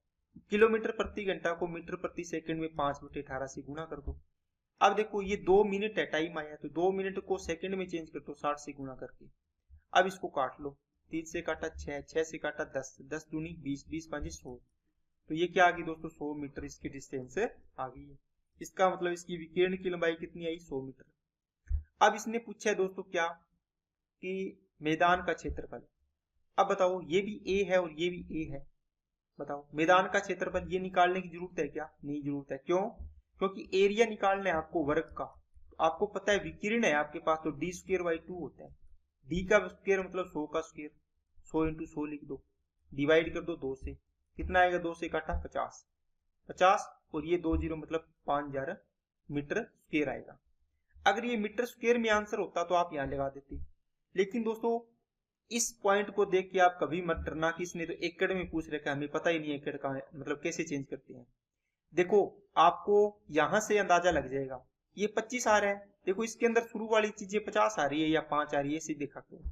किलोमीटर प्रति घंटा को मीटर प्रति सेकंड में 5/18 से गुणा कर दो। अब देखो ये 2 मिनट है, टाइम आया, तो 2 मिनट को सेकंड में चेंज कर दो 60 से गुणा करके। अब इसको काट लो, 3 से काटा 6, 6 से काटा 10, 10 दूनी 20, 20 5 100। तो ये क्या आ गई दोस्तों? 100 मीटर इसकी डिस्टेंस आ गई है। इसका मतलब इसकी विकिरण की लंबाई कितनी आई? 100 मीटर। अब इसने पूछा है दोस्तों क्या कि मैदान का क्षेत्रफल। अब बताओ ये भी ए है और ये भी ए है, बताओ मैदान का क्षेत्रफल ये निकालने की जरूरत है क्या? नहीं जरूरत है। क्यों? क्योंकि एरिया निकालना है आपको वर्ग का। तो आपको पता है विकिरण है आपके पास, तो डी स्क्वायर बाई 2 होता है। डी का स्क्वायर मतलब 100 का स्क्वायर, 100 इंटू 100 लिख दो, डिवाइड कर दो 2 से, कितना आएगा? 2 से काटा 50, 50 और ये 2 जीरो मतलब 5000 मीटर स्क्वायर आएगा। अगर ये मीटर स्क्वायर में आंसर होता तो आप यहाँ लगा देते, लेकिन दोस्तों इस पॉइंट को देख के आप कभी मत डरना कि इसने तो एकड़ में पूछ रखा है, हमें पता ही नहीं एकड़ का मतलब कैसे चेंज करते हैं। देखो आपको यहां से अंदाजा लग जाएगा, ये 25 आ रहा है, देखो इसके अंदर शुरू वाली चीजें 50 आ रही है या 5 आ रही है, इसे देखा करो।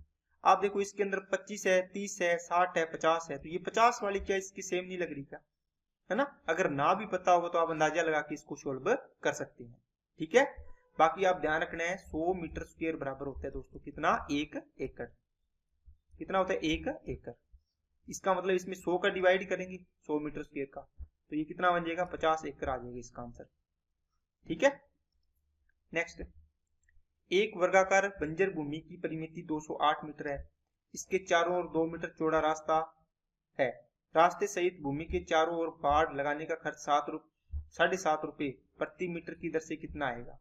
आप देखो इसके अंदर 25 है, 30 है, 60 है, 50 है, तो ये 50 वाली क्या इसकी सेम नहीं लग रही क्या? है ना? अगर ना भी पता होगा तो आप अंदाजा लगा के इसको सोल्व कर सकते हैं। ठीक है, बाकी आप ध्यान रखना है 100 मीटर स्क्वायर बराबर होता है दोस्तों कितना? 1 एकड़। कितना होता है? 1 एकड़। इसका मतलब इसमें 100 का डिवाइड करेंगे 100 मीटर स्क्वायर का, तो ये कितना बन जाएगा? 50 एकड़ आ जाएगा इसका आंसर। ठीक है, नेक्स्ट, एक वर्गाकार बंजर भूमि की परिमिति 208 मीटर है, इसके चारों ओर 2 मीटर चौड़ा रास्ता है। रास्ते सहित भूमि के चारों ओर बाड़ लगाने का खर्च 7.5 रुपए प्रति मीटर की दर से कितना आएगा?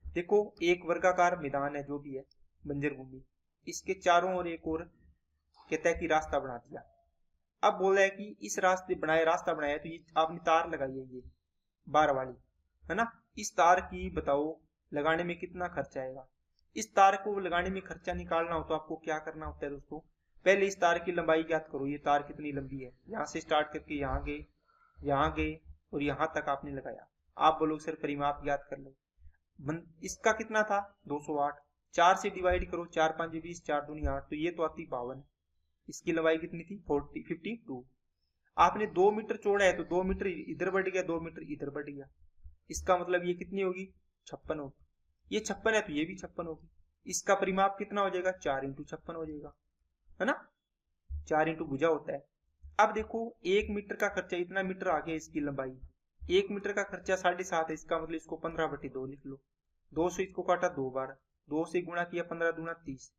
देखो एक वर्गाकार मैदान है जो भी है बंजर भूमि, इसके चारों ओर एक और कहता है कि रास्ता बना दिया। अब बोल रहा है कि इस रास्ता बनाया तो ये आपने तार लगाई है, ये 12 वाली, है ना? इस तार की बताओ लगाने में कितना खर्चा आएगा? इस तार को लगाने में खर्चा निकालना हो तो आपको क्या करना होता है दोस्तों? पहले इस तार की लंबाई ज्ञात करो, ये तार कितनी लंबी है, यहाँ से स्टार्ट करके यहाँ गए और यहाँ तक आपने लगाया। आप बोलोगे सर परिमाप ज्ञात कर लो। इसका कितना था? 208, 4 से डिवाइड करो, 4 5 20, 4 दूनी 8, तो ये तो आती 52। इसकी लंबाई कितनी थी? 52। आपने 2 मीटर छोड़ा है तो 2 मीटर इधर बढ़ गया, 2 मीटर इधर बढ़ गया, इसका मतलब ये कितनी होगी? 56 होगी। ये 56 है तो ये भी 56 होगी। इसका परिमाप कितना हो जाएगा? 4 इंटू 56 हो जाएगा, है ना? 4 इंटू भुजा होता है। अब देखो 1 मीटर का खर्चा, इतना मीटर आ गया इसकी लंबाई, 1 मीटर का खर्चा 7.5 है, इसका मतलब इसको 15/2 लिख लो। 2 से इसको काटा 2 बार, 2 से गुणा किया 15 दूना 30,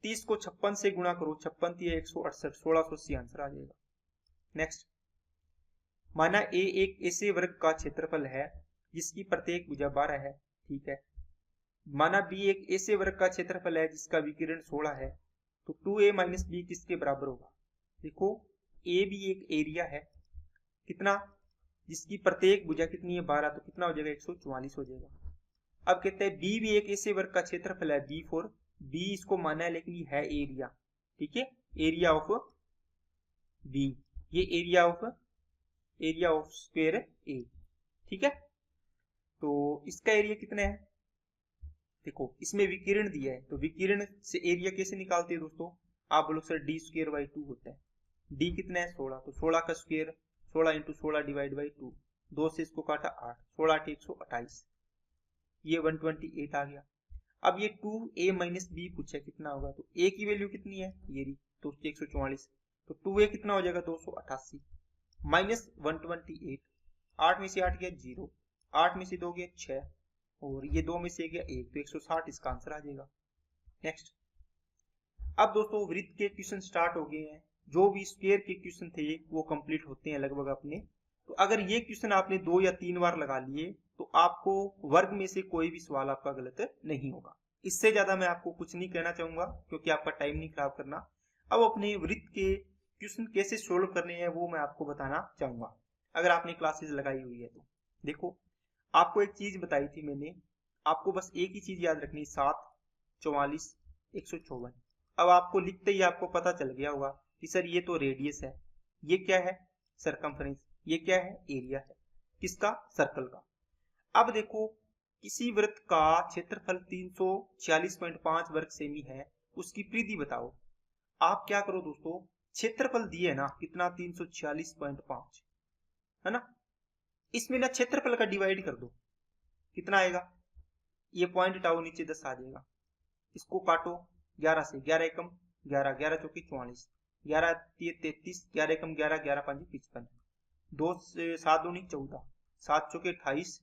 30 को 56 से गुणा करो, 56 3 168, 1680 आंसर आ जाएगा। नेक्स्ट, माना ए एक ऐसे वर्ग का क्षेत्रफल है जिसकी प्रत्येक भुजा 12 है, ठीक है। माना बी एक ऐसे वर्ग का क्षेत्रफल है जिसका विकिरण 16 है, तो 2a माइनस बी किसके बराबर होगा? देखो ए भी एक एरिया है, कितना? जिसकी प्रत्येक भुजा कितनी है? 12, तो कितना हो जाएगा? 144 हो जाएगा। अब कहते हैं बी भी एक ऐसे वर्ग का क्षेत्रफल है, B4, बी इसको माना है लेकिन ये है एरिया, ठीक है, एरिया ऑफ बी, ये एरिया ऑफ स्क्वायर ए, ठीक है। तो इसका एरिया कितना है? देखो इसमें विकिरण दिया है, तो विकिरण से एरिया कैसे निकालते हैं दोस्तों? आप बोलो सर डी स्क्वायर बाई 2 होता है। डी कितना है? 16, तो 16 का स्क्वायर 16 इंटू 16 डिवाइड बाई 2, 2 से इसको काटा 8, 16 8 128, ये 128 आ गया। अब ये 2a माइनस बी पूछा कितना होगा, तो a की वैल्यू कितनी है ये रही, तो 144, तो 2a कितना हो जाएगा 288 माइनस 128, 8 में से 8 गया 0, 8 में से 2 गया 6, और ये 2 में से गया 1, तो 160 इसका आंसर आ जाएगा। नेक्स्ट, अब दोस्तों वृत्त के क्वेश्चन स्टार्ट हो गए हैं, जो भी स्क्वायर के क्वेश्चन थे वो कंप्लीट होते हैं लगभग अपने। तो अगर ये क्वेश्चन आपने 2 या 3 बार लगा लिए तो आपको वर्ग में से कोई भी सवाल आपका गलत नहीं होगा। इससे ज्यादा मैं आपको कुछ नहीं कहना चाहूंगा क्योंकि आपका टाइम नहीं खराब करना। अब अपने वृत्त के क्वेश्चन कैसे सोल्व करने हैं वो मैं आपको बताना चाहूंगा, अगर आपने क्लासेस लगाई हुई है तो। देखो, आपको एक चीज बताई थी मैंने, आपको बस एक ही चीज याद रखनी, 7, 44, 154। अब आपको लिखते ही आपको पता चल गया होगा कि सर ये तो रेडियस है, ये क्या है सरकमफ्रेंस, ये क्या है एरिया है, किसका सर्कल का। अब देखो, किसी वृत्त का क्षेत्रफल 346.5 वर्ग सेमी है, उसकी परिधि बताओ। आप क्या करो दोस्तों, क्षेत्रफल दिए है ना कितना 346.5 है ना, इसमें ना क्षेत्रफल का डिवाइड कर दो, कितना आएगा, ये पॉइंट हटाओ नीचे 10 आ जाएगा, इसको काटो 11 से, 11 एकम 11, 11 चौकी 44, 11 33, 11 एकम 11, 11 5 55, 2 से 7 दूनी 14, 7 चौके 28,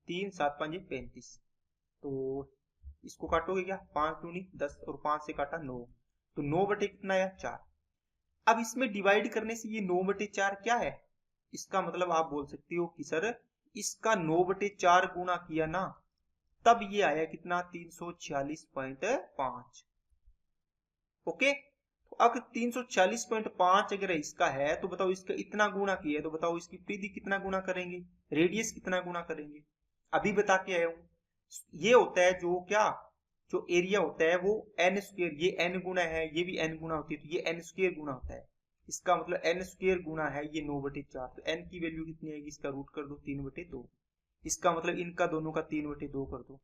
3 7 5 35, तो इसको काटोगे क्या, 5 दूनी 10 और 5 से काटा 9, तो 9 बटे कितना आया 4। अब इसमें डिवाइड करने से ये 9 बटे 4 क्या है, इसका मतलब आप बोल सकते हो कि सर इसका 9 बटे 4 गुना किया ना, तब ये आया कितना 346.5। ओके, तो अगर 346.5 अगर इसका है तो बताओ इसका इतना गुना किया है, तो बताओ इसकी परिधि कितना गुना करेंगे, रेडियस कितना गुना करेंगे। अभी बता के आया हूं, ये होता है जो क्या, जो एरिया होता है वो n स्क्वायर, ये n गुना है, ये भी n गुना होती है, तो ये n स्क्वायर गुना होता है, इसका मतलब n स्क्वायर गुना है ये 9 बटे 4, तो n की वैल्यू कितनी आएगी, इसका रूट कर दो 3 बटे 2, इसका मतलब इनका दोनों का 3 बटे 2 कर दो।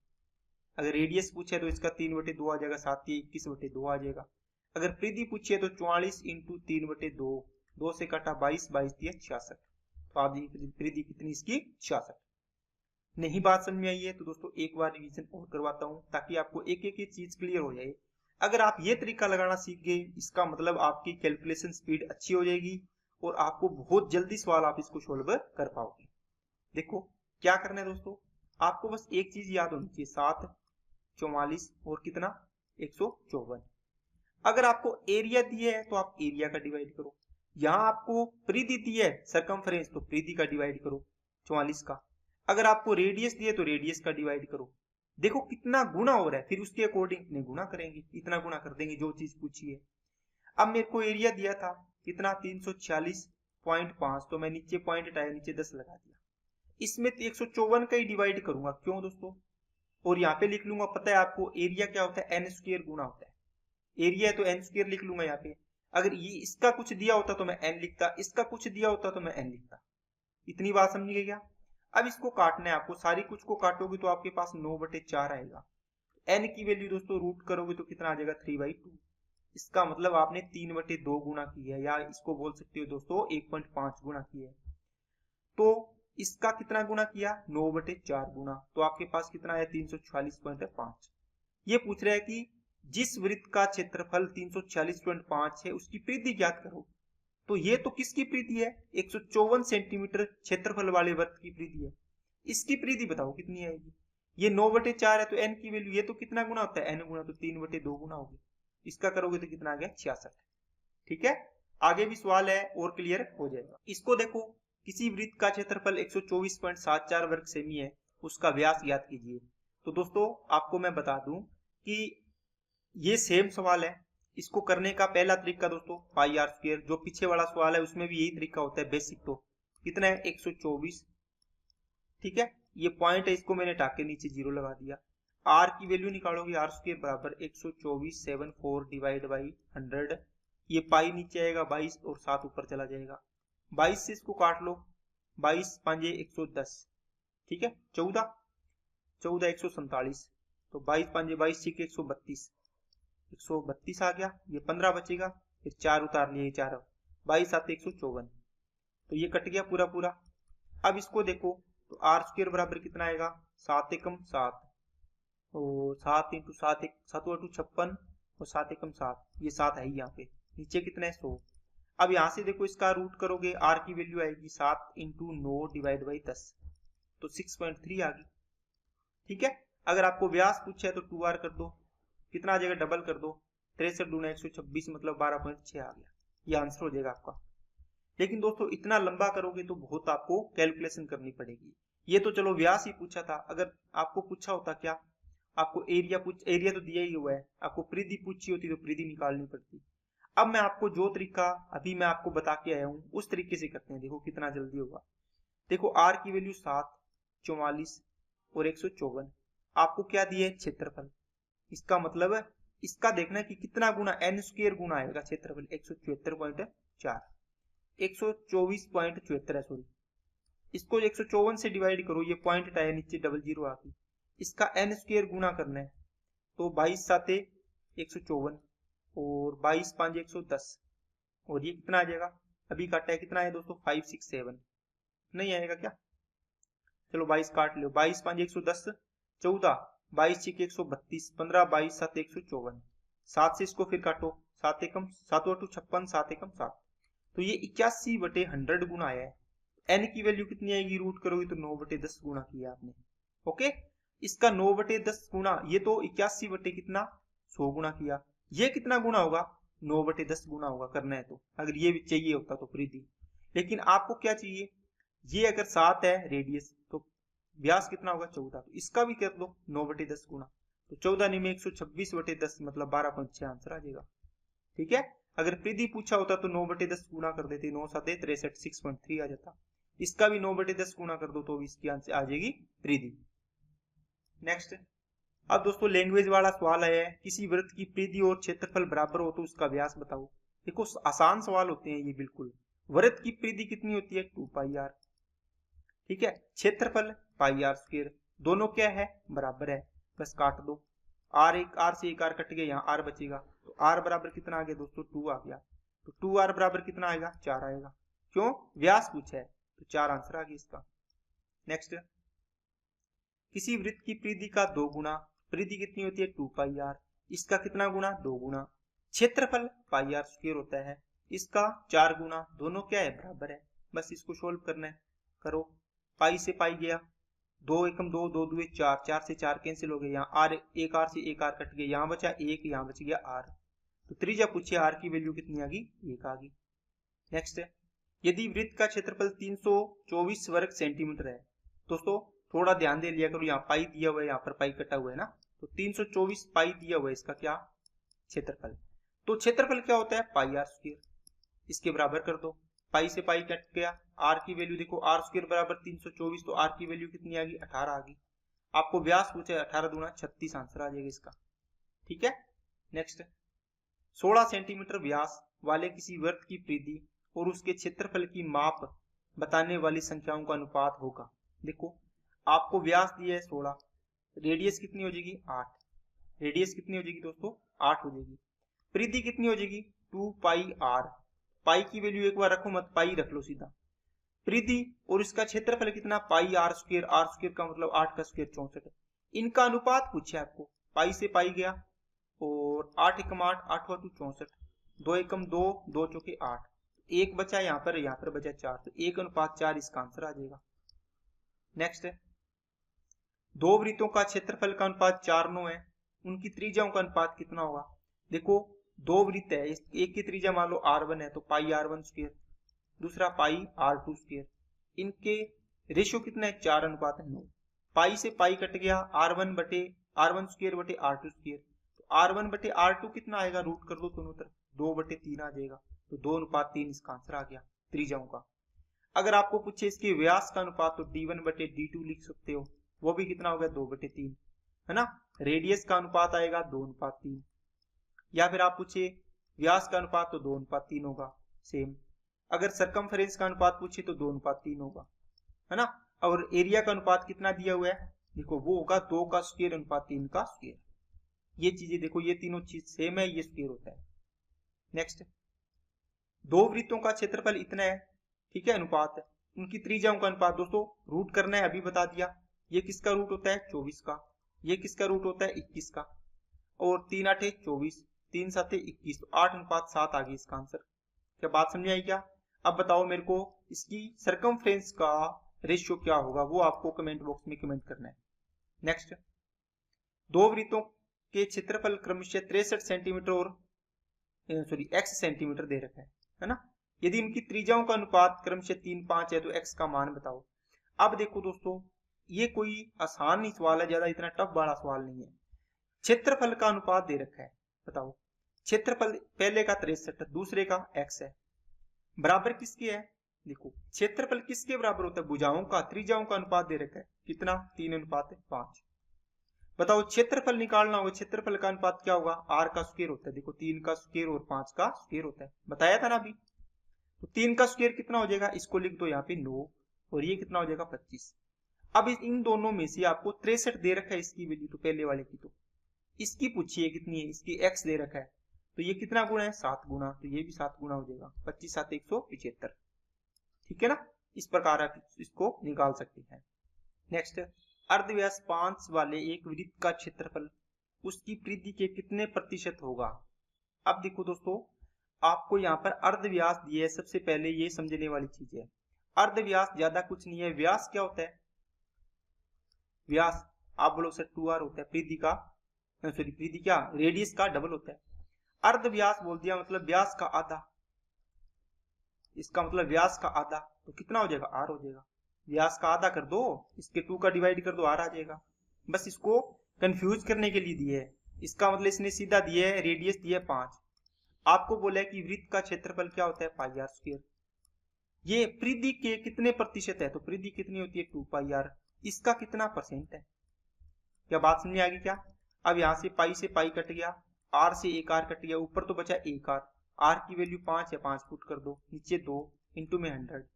अगर रेडियस पूछे तो इसका 3 बटे 2 आ जाएगा, 7 21 बटे 2 आ जाएगा। अगर परिधि पूछे तो 44 इंटू 3 बटे 2, 2 से काटा 22, 22 दिया 66, तो आप परिधि कितनी इसकी 66। नहीं बात समझ में आई है तो दोस्तों एक बार रिवीजन और करवाता हूं ताकि आपको एक एक चीज क्लियर हो जाए। अगर आप ये तरीका लगाना सीख गए, इसका मतलब आपकी कैलकुलेशन स्पीड अच्छी हो जाएगी और आपको बहुत जल्दी सवाल आप इसको सोल्व कर पाओगे। देखो क्या करना है दोस्तों, आपको बस एक चीज याद होनी चाहिए, 7, 44 और कितना 154। अगर आपको एरिया दिया है तो आप एरिया का डिवाइड करो, यहां आपको परिधि दी है सरकमफ्रेंस, तो परिधि का डिवाइड करो 44 का। अगर आपको रेडियस दिए तो रेडियस का डिवाइड करो, देखो कितना गुना हो रहा है, फिर उसके अकॉर्डिंग इतने गुना करेंगे, इतना गुना कर देंगे जो चीज पूछी है। अब मेरे को एरिया दिया था कितना 346.5, तो मैं नीचे पॉइंट हटाया, नीचे 10 लगा दिया, इसमें 154 का ही डिवाइड करूंगा, क्यों दोस्तों, और यहाँ पे लिख लूंगा, पता है आपको एरिया क्या होता है, n स्क्वायर गुना होता है, एरिया है तो n स्क्वायर लिख लूंगा यहाँ पे। अगर ये इसका कुछ दिया होता तो मैं n लिखता, इसका कुछ दिया होता तो मैं n लिखता। इतनी बात समझिए क्या। अब इसको काटना है आपको, सारी कुछ को काटोगे तो आपके पास 9 बटे 4 आएगा, n की वैल्यू दोस्तों रूट करोगे तो कितना आ जाएगा 3/2, इसका मतलब आपने 3 बटे 2 गुना किया है, या इसको बोल सकते हो दोस्तों 1.5 गुना किया है। तो इसका कितना गुना किया 9 बटे 4 गुना, तो आपके पास कितना है 346.5। ये पूछ रहा है कि जिस वृत्त का क्षेत्रफल 346.5 है उसकी परिधि ज्ञात करो, तो ये तो किसकी परिधि है, 154 सेंटीमीटर क्षेत्रफल वाले वृत्त की परिधि है, इसकी परिधि बताओ कितनी आएगी। ये 9 बटे 4 है तो n की वैल्यू, ये तो कितना गुना होता है n गुना, तो 3 बटे 2 गुना होगी, इसका करोगे तो कितना आ गया 66। ठीक है, आगे भी सवाल है और क्लियर हो जाएगा। इसको देखो, किसी वृत्त का क्षेत्रफल 124.74 वर्ग सेमी है, उसका व्यास ज्ञात कीजिए। तो दोस्तों आपको मैं बता दूं कि ये सेम सवाल है, इसको करने का पहला तरीका दोस्तों पाई आर स्क्वायर, जो पीछे वाला सवाल है उसमें भी यही तरीका होता है बेसिक। तो कितना है 124, ठीक है, ये पॉइंट है, इसको मैंने टाके नीचे 0 लगा दिया। आर की वैल्यू निकालोगे, आर स्क्वायर बराबर 124/74 डिवाइड बाई 100, ये पाई नीचे आएगा 22 और 7 ऊपर चला जाएगा, 22 से इसको काट लो, 22 5 110, ठीक है, 14 14 147, तो 22 5 22 6 132, 132 आ गया, ये 15 बचेगा, फिर 4 उतार लिए 4, 22 7 154, तो ये कट गया पूरा पूरा। अब इसको देखो तो आर स्क्वायर बराबर कितना आएगा, 7 एकम 7, और 7 इंटू 7 7 अटू 56 और 7 एकम 7, ये 7 है यहाँ पे, नीचे कितना है 100। अब यहाँ से देखो इसका रूट करोगे, आर की वैल्यू आएगी 7 इंटू 9 डिवाइड बाई 10, तो 6.3 आ गई। ठीक है, अगर आपको व्यास पूछे तो 2r कर दो, कितना आ जाएगा, डबल कर दो, 63 दूना 126 मतलब 12.6 आ गया, ये आंसर हो जाएगा आपका। लेकिन दोस्तों इतना लंबा करोगे तो बहुत आपको कैलकुलेशन करनी पड़ेगी। ये तो चलो व्यास ही पूछा था, अगर आपको पूछा होता क्या, आपको एरिया तो दिया ही हुआ है, आपको परिधि पूछी होती तो परिधि निकालनी पड़ती। अब मैं आपको जो तरीका अभी मैं आपको बता के आया हूँ उस तरीके से करते हैं, देखो कितना जल्दी होगा। देखो आर की वैल्यू 7, 44 और 154, आपको क्या दिया है, क्षेत्रफल। इसका मतलब है इसका देखना है कि कितना गुना n स्क्वायर गुना आएगा क्षेत्रफल, 174.4, 124.74 है सॉरी, इसको 154 से डिवाइड करो, ये पॉइंट हटाया नीचे डबल जीरो आ गई, इसका n स्क्वायर गुना करना है, तो 22 साते 154 और 22 5 110, और ये कितना आ जाएगा, अभी काटा है कितना है दोस्तों 567, नहीं आएगा क्या, चलो 22 काट लो, 22 5 110, 14 22 6 132, 15 22 7 154, 7 से इसको फिर काटो, 7 एकम 7 अटू 56, 7 एकम 7, तो ये 81/100 गुना आया है। n की वैल्यू कितनी आएगी, रूट करोगे तो 9/10 गुना किया आपने। ओके, इसका 9/10 गुना, ये तो 81 बटे कितना 100 गुना किया, ये कितना गुना होगा, 9/10 गुना होगा, करना है तो, अगर ये भी चाहिए होता तो परिधि। लेकिन आपको क्या चाहिए, ये अगर 7 है रेडियस तो व्यास कितना होगा 14, तो इसका भी कर दो 9/10 गुना, तो 14 नहीं में 126/10 मतलब 12.6 आंसर आ जाएगा। ठीक है, अगर परिधि पूछा होता तो 9/10 गुना कर देते, 9 7 63, 6.3 आ जाता, इसका भी 9/10 गुना कर दो तो इसकी आंसर आ जाएगी परिधि। नेक्स्ट, अब दोस्तों लैंग्वेज वाला सवाल है, किसी वृत्त की परिधि और क्षेत्रफल बराबर हो तो उसका व्यास बताओ। देखो आसान सवाल होते हैं ये बिल्कुल। वृत्त की परिधि कितनी होती है 2πr, ठीक है, क्षेत्रफल πr स्क्वायर, दोनों क्या है बराबर है, बस काट दो, आर से एक आर कट गया, यहाँ आर बचेगा, तो आर बराबर कितना आ गया दोस्तों 2 आ गया, तो 2r बराबर कितना आएगा 4 आएगा, क्यों व्यास पूछा है तो 4 आंसर आ गया इसका। नेक्स्ट, किसी वृत्त की परिधि का 2 गुना, परिधि कितनी होती है 2πr, इसका कितना गुना 2 गुना, क्षेत्रफल πr स्क्वायर होता है, इसका 4 गुना, दोनों क्या है बराबर है, बस इसको सोल्व करना है, करो, पाई से पाई गया, 2 एकम 2, 2 दुए 4, 4 से 4 कैंसिल हो गए, यहाँ आर एक आर से एक आर कट गया, यहाँ बचा एक, यहाँ बच गया आर, तो त्रिज्या पूछिए आर की वैल्यू कितनी आ गई 1 आ गई। नेक्स्ट, यदि वृत्त का क्षेत्रफल 324 वर्ग सेंटीमीटर है, दोस्तों थोड़ा ध्यान दे लिया करो, यहाँ पाई दिया हुआ है, यहाँ पर पाई कटा हुआ है ना, तो 324 पाई दिया हुआ है, इसका क्या क्षेत्रफल, तो क्षेत्रफल क्या होता है πr स्क्वायर, इसके बराबर कर दो, पाई से पाई कट गया, आर की वैल्यू देखो आर स्क्वायर बराबर 324, तो आर की वैल्यू कितनी आ गई 18 आ गई, आपको व्यास पूछा है 18 दूना 36 आंसर आ जाएगा इसका। ठीक है, नेक्स्ट, 16 सेंटीमीटर व्यास वाले किसी वृत्त की परिधि और उसके क्षेत्रफल की माप बताने वाली संख्याओं का अनुपात होगा। देखो आपको व्यास दिया है 16, रेडियस कितनी हो जाएगी 8, रेडियस कितनी हो जाएगी दोस्तों 8 हो जाएगी, परिधि कितनी हो जाएगी 2πr, पाई की वैल्यू एक बार रखो मत, पाई रख लो सीधा, परिधि और इसका क्षेत्रफल कितना πr स्क्वायर, आर स्क्वायर का मतलब 8 का स्क्वायर 64, इनका अनुपात पूछे आपको, पाई से पाई गया और 8 एकम 8, 8 2 64, 2 एकम 2, 2 चौके 8, एक बचा यहाँ पर बचा 4, तो 1:4 इसका आंसर आ जाएगा। नेक्स्ट, दो वृत्तों का क्षेत्रफल का अनुपात 4:9 है, उनकी त्रिज्याओं का अनुपात कितना होगा। देखो दो वृत्त है, एक की त्रिज्या मान लो r1 है तो पाई r1 स्क्वायर, दूसरा पाई r2 स्क्वायर, इनके रेशियो कितना है 4:9, पाई से पाई कट गया, r1 स्क्वायर बटे r2 स्क्वायर, तो r1 बटे r2 कितना आएगा, रूट कर दो दोनों तरफ, 2/3 आ जाएगा, तो 2:3 इसका आंसर आ गया त्रिज्याओं का। अगर आपको पूछे इसके व्यास का अनुपात तो d1/d2 लिख सकते हो, वो भी कितना हो गया 2/3 है ना। रेडियस का अनुपात आएगा 2:3, या फिर आप पूछे व्यास का अनुपात तो 2:3 होगा सेम। अगर सरकमफ्रेंस का अनुपात पूछे तो 2:3 होगा, है ना। और एरिया का अनुपात कितना दिया हुआ है, देखो वो होगा 2 का स्क्वायर अनुपात 3 का स्क्वायर। ये चीजें देखो, ये तीनों चीज सेम है, ये स्क्वायर होता है। नेक्स्ट, दो वृत्तों का क्षेत्रफल इतना है, ठीक है, अनुपात है उनकी त्रिज्याओं का अनुपात। दोस्तों रूट करना है, अभी बता दिया। ये किसका रूट होता है 24 का, ये किसका रूट होता है 21 का, और 3 8 24, 3 7 21, तो 8:7 आ गई इसका आंसर। क्या बात समझ आई क्या? अब बताओ मेरे को इसकी सरकमफ्रेंस का रेशियो क्या होगा, वो आपको कमेंट बॉक्स में कमेंट करना है। नेक्स्ट, दो वृत्तों के क्षेत्रफल क्रमशः 63 सेंटीमीटर और x सेंटीमीटर दे रखा है ना। यदि इनकी त्रिज्याओं का अनुपात क्रमशः 3 5 है तो x का मान बताओ। अब देखो दोस्तों, ये कोई आसान नहीं सवाल है, ज्यादा इतना टफ वाला सवाल नहीं है। क्षेत्रफल का अनुपात दे रखा है, बताओ क्षेत्रफल पहले का 63, दूसरे का x है, बराबर किसके है? देखो क्षेत्रफल किसके बराबर होता है? भुजाओं का। त्रिज्याओं का अनुपात दे रखा है कितना? 3:5। बताओ क्षेत्रफल निकालना होगा, क्षेत्रफल का अनुपात क्या होगा? r का स्क्वायर होता है। देखो 3 का स्क्वायर और 5 का स्क्वायर होता है, बताया था ना अभी। तो 3 का स्क्वायर कितना हो जाएगा? इसको लिख दो यहाँ पे 9, और ये कितना हो जाएगा 25। अब इन दोनों में से आपको 63 दे रखा है इसकी वैल्यू, तो पहले वाले की, तो इसकी पूछिए कितनी है? इसकी x दे रखा है, तो ये कितना गुना है? 7 गुना, तो ये भी 7 गुना हो जाएगा। 25 7 175, ठीक है ना। इस प्रकार आप इसको निकाल सकते हैं। नेक्स्ट, अर्धव्यास 5 वाले एक वृत्त का क्षेत्रफल उसकी परिधि के कितने प्रतिशत होगा? अब देखो दोस्तों, आपको यहाँ पर अर्धव्यास दिया है। सबसे पहले ये समझने वाली चीज है, अर्धव्यास ज्यादा कुछ नहीं है। व्यास क्या होता है? व्यास आप बोलो सर 2r होता है, परिधि का सॉरी परिधि क्या, रेडियस का डबल होता है। अर्धव्यास बोल दिया मतलब व्यास का आधा, इसका मतलब व्यास का आधा, तो कितना हो जाएगा? r हो जाएगा। व्यास का आधा कर दो, इसके 2 का डिवाइड कर दो, r आ जाएगा। बस इसको कंफ्यूज करने के लिए दिया है। इसका मतलब इसने सीधा दिया है, रेडियस दिया है 5, आपको बोला है कि वृत्त का क्षेत्रफल क्या होता है? पाई आर स्क्वायर। ये परिधि के कितने प्रतिशत है? तो परिधि कितनी होती है? 2 पाई आर। इसका कितना परसेंट है? क्या बात समझ आ गई क्या? अब यहाँ से पाई कट गया, आर से एक आर कट गया, ऊपर तो बचा एक आर। आर की वैल्यू 5 है, 5 पुट कर दो, नीचे 2 इंटू में 100,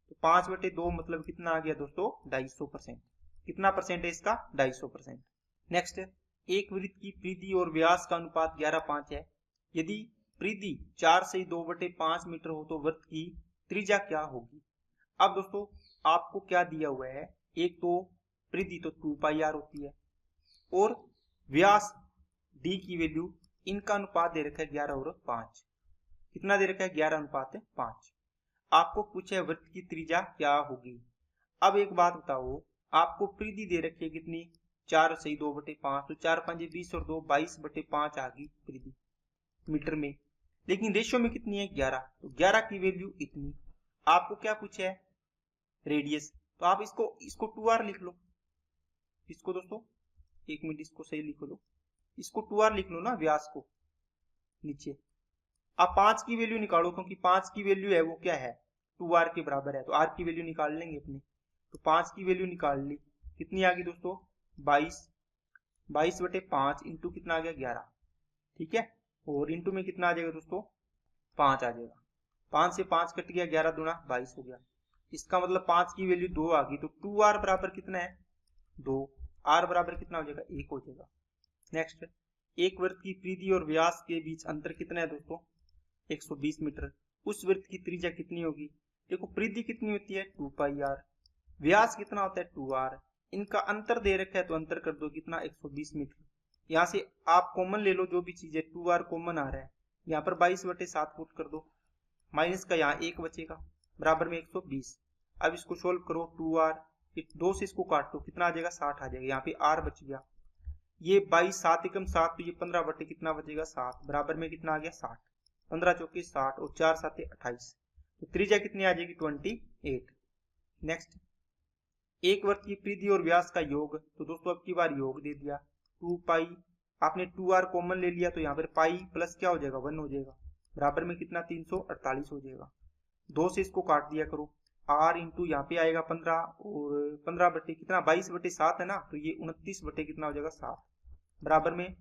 तो 5/2 मतलब कितना आ गया दोस्तों? 250%। कितना परसेंट है इसका? 250%। नेक्स्ट, एक वृत्त की परिधि और व्यास का अनुपात 11:5 है। यदि परिधि 4 से 2/5 मीटर हो तो वृत्त की त्रिज्या क्या होगी? अब दोस्तों आपको क्या दिया हुआ है? एक तो परिधि तो 2 पाई आर होती है, और व्यास d की वैल्यू, इनका अनुपात दे रखा है 11:5। कितना दे रखा है? 11:5। आपको पूछा है वृत्त की त्रिज्या क्या होगी। अब एक बात बताओ, आपको परिधि दे रखी है कितनी? 4 से 2/5, तो 4 5 20 और 2 22/5 आ गई परिधि मीटर में, लेकिन रेशियो में कितनी है? 11, तो 11 की वैल्यू इतनी। आपको क्या पूछा है? रेडियस, तो आप इसको 2r लिख लो। इसको दोस्तों 1 मिनट, इसको सही लिख लो, इसको 2r लिख लो ना, व्यास को नीचे। आप 5 की वैल्यू निकालो, क्योंकि 5 की वैल्यू है वो क्या है? 2r के बराबर है, तो r की वैल्यू निकाल लेंगे अपने। तो 5 की वैल्यू निकाल ली, कितनी आ गई दोस्तों? 22/5 इंटू कितना आ गया? 11, ठीक है। और इंटू में कितना आ जाएगा दोस्तों? 5 आ जाएगा। 5 से 5 कट गया, 11 दूना 22 हो गया। इसका मतलब 5 की वैल्यू 2 आ गई, तो 2r बराबर कितना है? 2। r बराबर कितना हो जाएगा? 1 हो जाएगा। नेक्स्ट, एक वृत्त की परिधि और व्यास के बीच अंतर कितना है दोस्तों? 120 मीटर। उस वृत्त की त्रिज्या कितनी होगी? देखो परिधि कितनी होती है? 2 पाई आर। व्यास कितना होता है? 2r। इनका अंतर दे रखा है, तो अंतर कर दो, कितना? 120 मीटर। यहाँ से आप कॉमन ले लो, जो भी चीज है 2r कॉमन आ रहा है, यहाँ पर 22/7 पुट कर दो, माइनस का यहाँ 1 बचेगा, बराबर में 120। अब इसको सोल्व करो, 2r 2 से इसको काट दो, कितना आ जाएगा? 60 आ जाएगा। यहाँ पे r बच गया, ये 22 7 एकम 7, तो ये 15 कितना बचेगा? 7, बराबर में कितना आ गया? 60। 15 चौके 60 और 4 7 28, तो त्रिज्या कितनी आ जाएगी? 28। नेक्स्ट, एक वृत्त की परिधि और व्यास का योग, तो दोस्तों अब की बार योग दे दिया 2 पाई, आपने 2r कॉमन ले लिया, तो यहाँ पर पाई प्लस क्या हो जाएगा? 1 हो जाएगा, बराबर में कितना? 348 हो जाएगा। 2 से इसको काट दिया करो, r इंटू यहाँ पे आएगा 15, और 15 बटे कितना? 22/7 है ना, तो ये 29 बटे कितना हो जाएगा? 7, बराबर में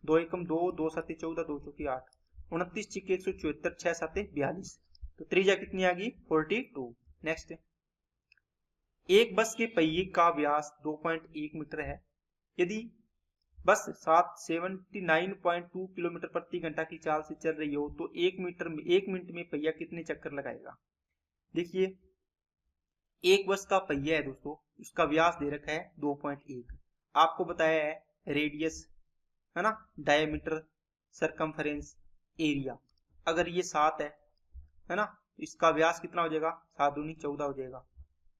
2 एकम 2, 2 7 14, 2 चौके 8, 29 छिके 174, 6 7 42, तो त्रिज्या कितनी आ गई? 42। नेक्स्ट, एक बस के पहिए का व्यास 2.1 मीटर है। यदि बस 79.2 किलोमीटर प्रति घंटा की चाल से चल रही हो तो 1 मिनट में पहिया कितने चक्कर लगाएगा? देखिए एक बस का पहिया है दोस्तों, उसका व्यास दे रखा है 2.1, आपको बताया है रेडियस, है ना, डायमीटर, सरकमफेरेंस, एरिया। अगर ये 7 है ना, तो इसका व्यास कितना हो जाएगा, 7 दूनी 14 हो जाएगा,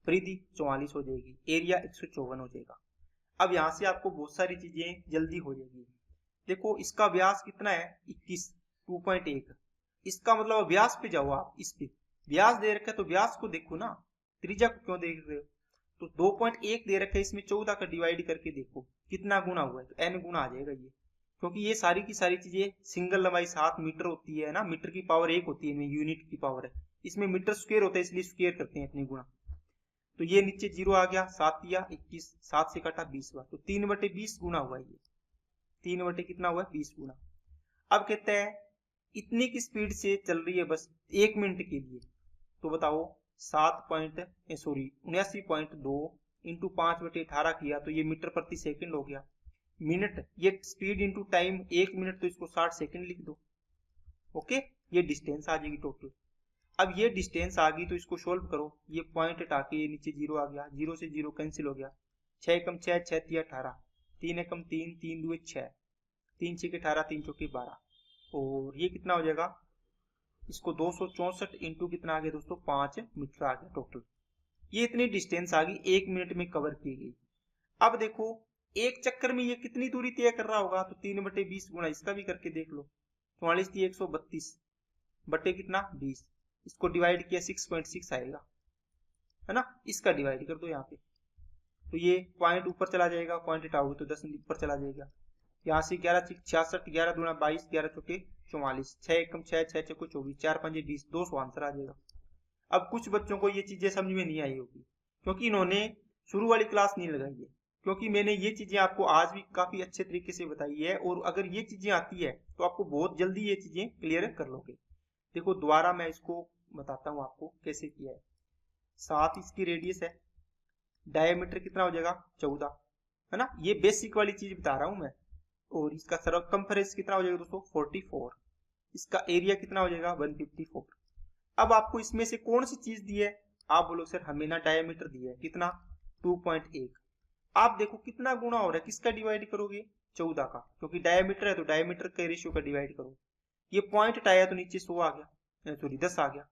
परिधि 44 हो जाएगी, एरिया 154 हो जाएगा। अब यहाँ से आपको बहुत सारी चीजें जल्दी हो जाएगी। देखो इसका व्यास कितना है 21, 2.1, इसका मतलब व्यास पे जाओ आप, इस पे व्यास दे रखा है तो व्यास को देखो ना, त्रिज्या को क्यों देख रहे हो। तो 2.1 दे रखा है, इसमें 14 का डिवाइड करके देखो कितना गुना हुआ है, तो n गुना आ जाएगा ये, क्योंकि ये सारी की सारी चीजें सिंगल लंबाई 7 मीटर होती है ना, मीटर की पावर 1 होती है, इनमें यूनिट की पावर है, इसमें मीटर स्क्वायर होता है, इसलिए स्क्वायर करते हैं अपने गुणा। तो ये नीचे 0 आ गया, 7 दिया 21, 7 से काटा 20 हुआ, तो 3/20 गुना हुआ, ये 3 कितना हुआ 20 गुना। अब कहते हैं इतनी की स्पीड से चल रही है बस 1 मिनट के लिए, तो बताओ 79.2 इंटू 5/18 किया तो ये मीटर प्रति सेकंड हो गया। मिनट, ये स्पीड इंटू टाइम 1 मिनट, तो इसको 60 सेकंड लिख दो। ओके, ये डिस्टेंस आ जाएगी टोटल। अब ये डिस्टेंस आ गई तो इसको सोल्व करो, ये पॉइंट हटा के ये नीचे 0 आ गया, 0 से 0 कैंसिल हो गया, 6 एकम 6, 6 तिया 18, 3 एकम 3, 3 दुए 6, 3 6 18, 3 चौके 12, और ये कितना हो जाएगा, इसको 264 इंटू कितना आ गया दोस्तों 5 मीटर आ गया टोटल। ये इतनी डिस्टेंस आ गई 1 मिनट में कवर की गई। अब देखो एक चक्कर में ये कितनी दूरी तय कर रहा होगा, तो 3/20 गुणा इसका भी करके देख लो, 44 थी 132 बटे कितना 20, इसको डिवाइड किया 6.6 आएगा, है ना, इसका डिवाइड कर दो यहाँ पे, तो ये पॉइंट ऊपर चला जाएगा, पॉइंट हटाओगे तो 10 ऊपर चला जाएगा, यहाँ से 11 66, 11 दूना 22, 11 चौके 44, 6 एकम 6, 6 चौके 24, 4 5 20, 200 आंसर आ जाएगा। अब कुछ बच्चों को ये चीजें समझ में नहीं आई होगी, क्योंकि इन्होंने शुरू वाली क्लास नहीं लगाई है, क्योंकि मैंने ये चीजें आपको आज भी काफी अच्छे तरीके से बताई है, और अगर ये चीजें आती है तो आपको बहुत जल्दी ये चीजें क्लियर कर लोगे। देखो दोबारा मैं इसको बताता हूँ आपको कैसे किया है। 7 इसकी रेडियस है, डायमीटर कितना हो जाएगा 14, है ना, ये बेसिक वाली चीज बता रहा हूं मैं, और इसका सरकमफेरेंस कितना हो जाएगा दोस्तों 44, इसका एरिया कितना हो जाएगा 154। अब आपको इसमें से कौन सी चीज दी है, आप बोलो सर हमें ना डायमीटर दिया है कितना 2.1, आप देखो कितना गुना हो रहा है, किसका डिवाइड करोगे 14 का, क्योंकि डायमीटर है तो डायमीटर के रेशियो का डिवाइड करो, ये पॉइंट हटाया तो नीचे 100 आ गया, सॉरी 10 आ गया,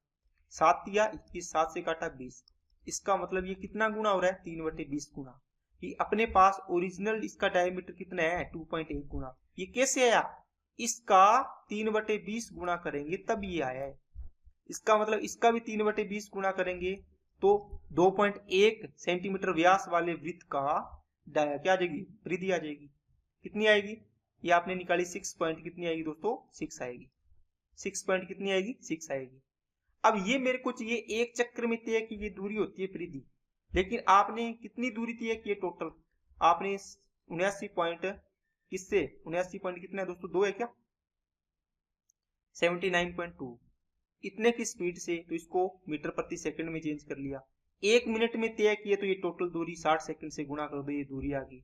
7 दिया 21, 7 से काटा 20, इसका मतलब ये कितना गुना हो रहा है 3/20 गुना। ये अपने पास ओरिजिनल इसका डायमीटर कितना है 2.1 गुना, ये कैसे आया, इसका 3/20 गुना करेंगे तब ये आया है, इसका मतलब इसका भी 3/20 गुना करेंगे तो 2.1 सेंटीमीटर व्यास वाले वृत्त का क्या आ जाएगी परिधि आ जाएगी, कितनी आएगी, ये आपने निकाली 6 पॉइंट कितनी आएगी दोस्तों 6 आएगी, 6 पॉइंट कितनी आएगी 6 आएगी। अब ये मेरे को चाहिए एक चक्र में तय की ये दूरी होती है परिधि, लेकिन आपने कितनी दूरी तय की है टोटल, आपने 79 पॉइंट किससे 79 पॉइंट कितना है दोस्तों 2 है क्या 79.2, इतने की स्पीड से तो इसको मीटर प्रति सेकंड में चेंज कर लिया, 1 मिनट में तय किया तो ये टोटल दूरी 60 सेकंड से गुणा कर दो, ये दूरी आ गई।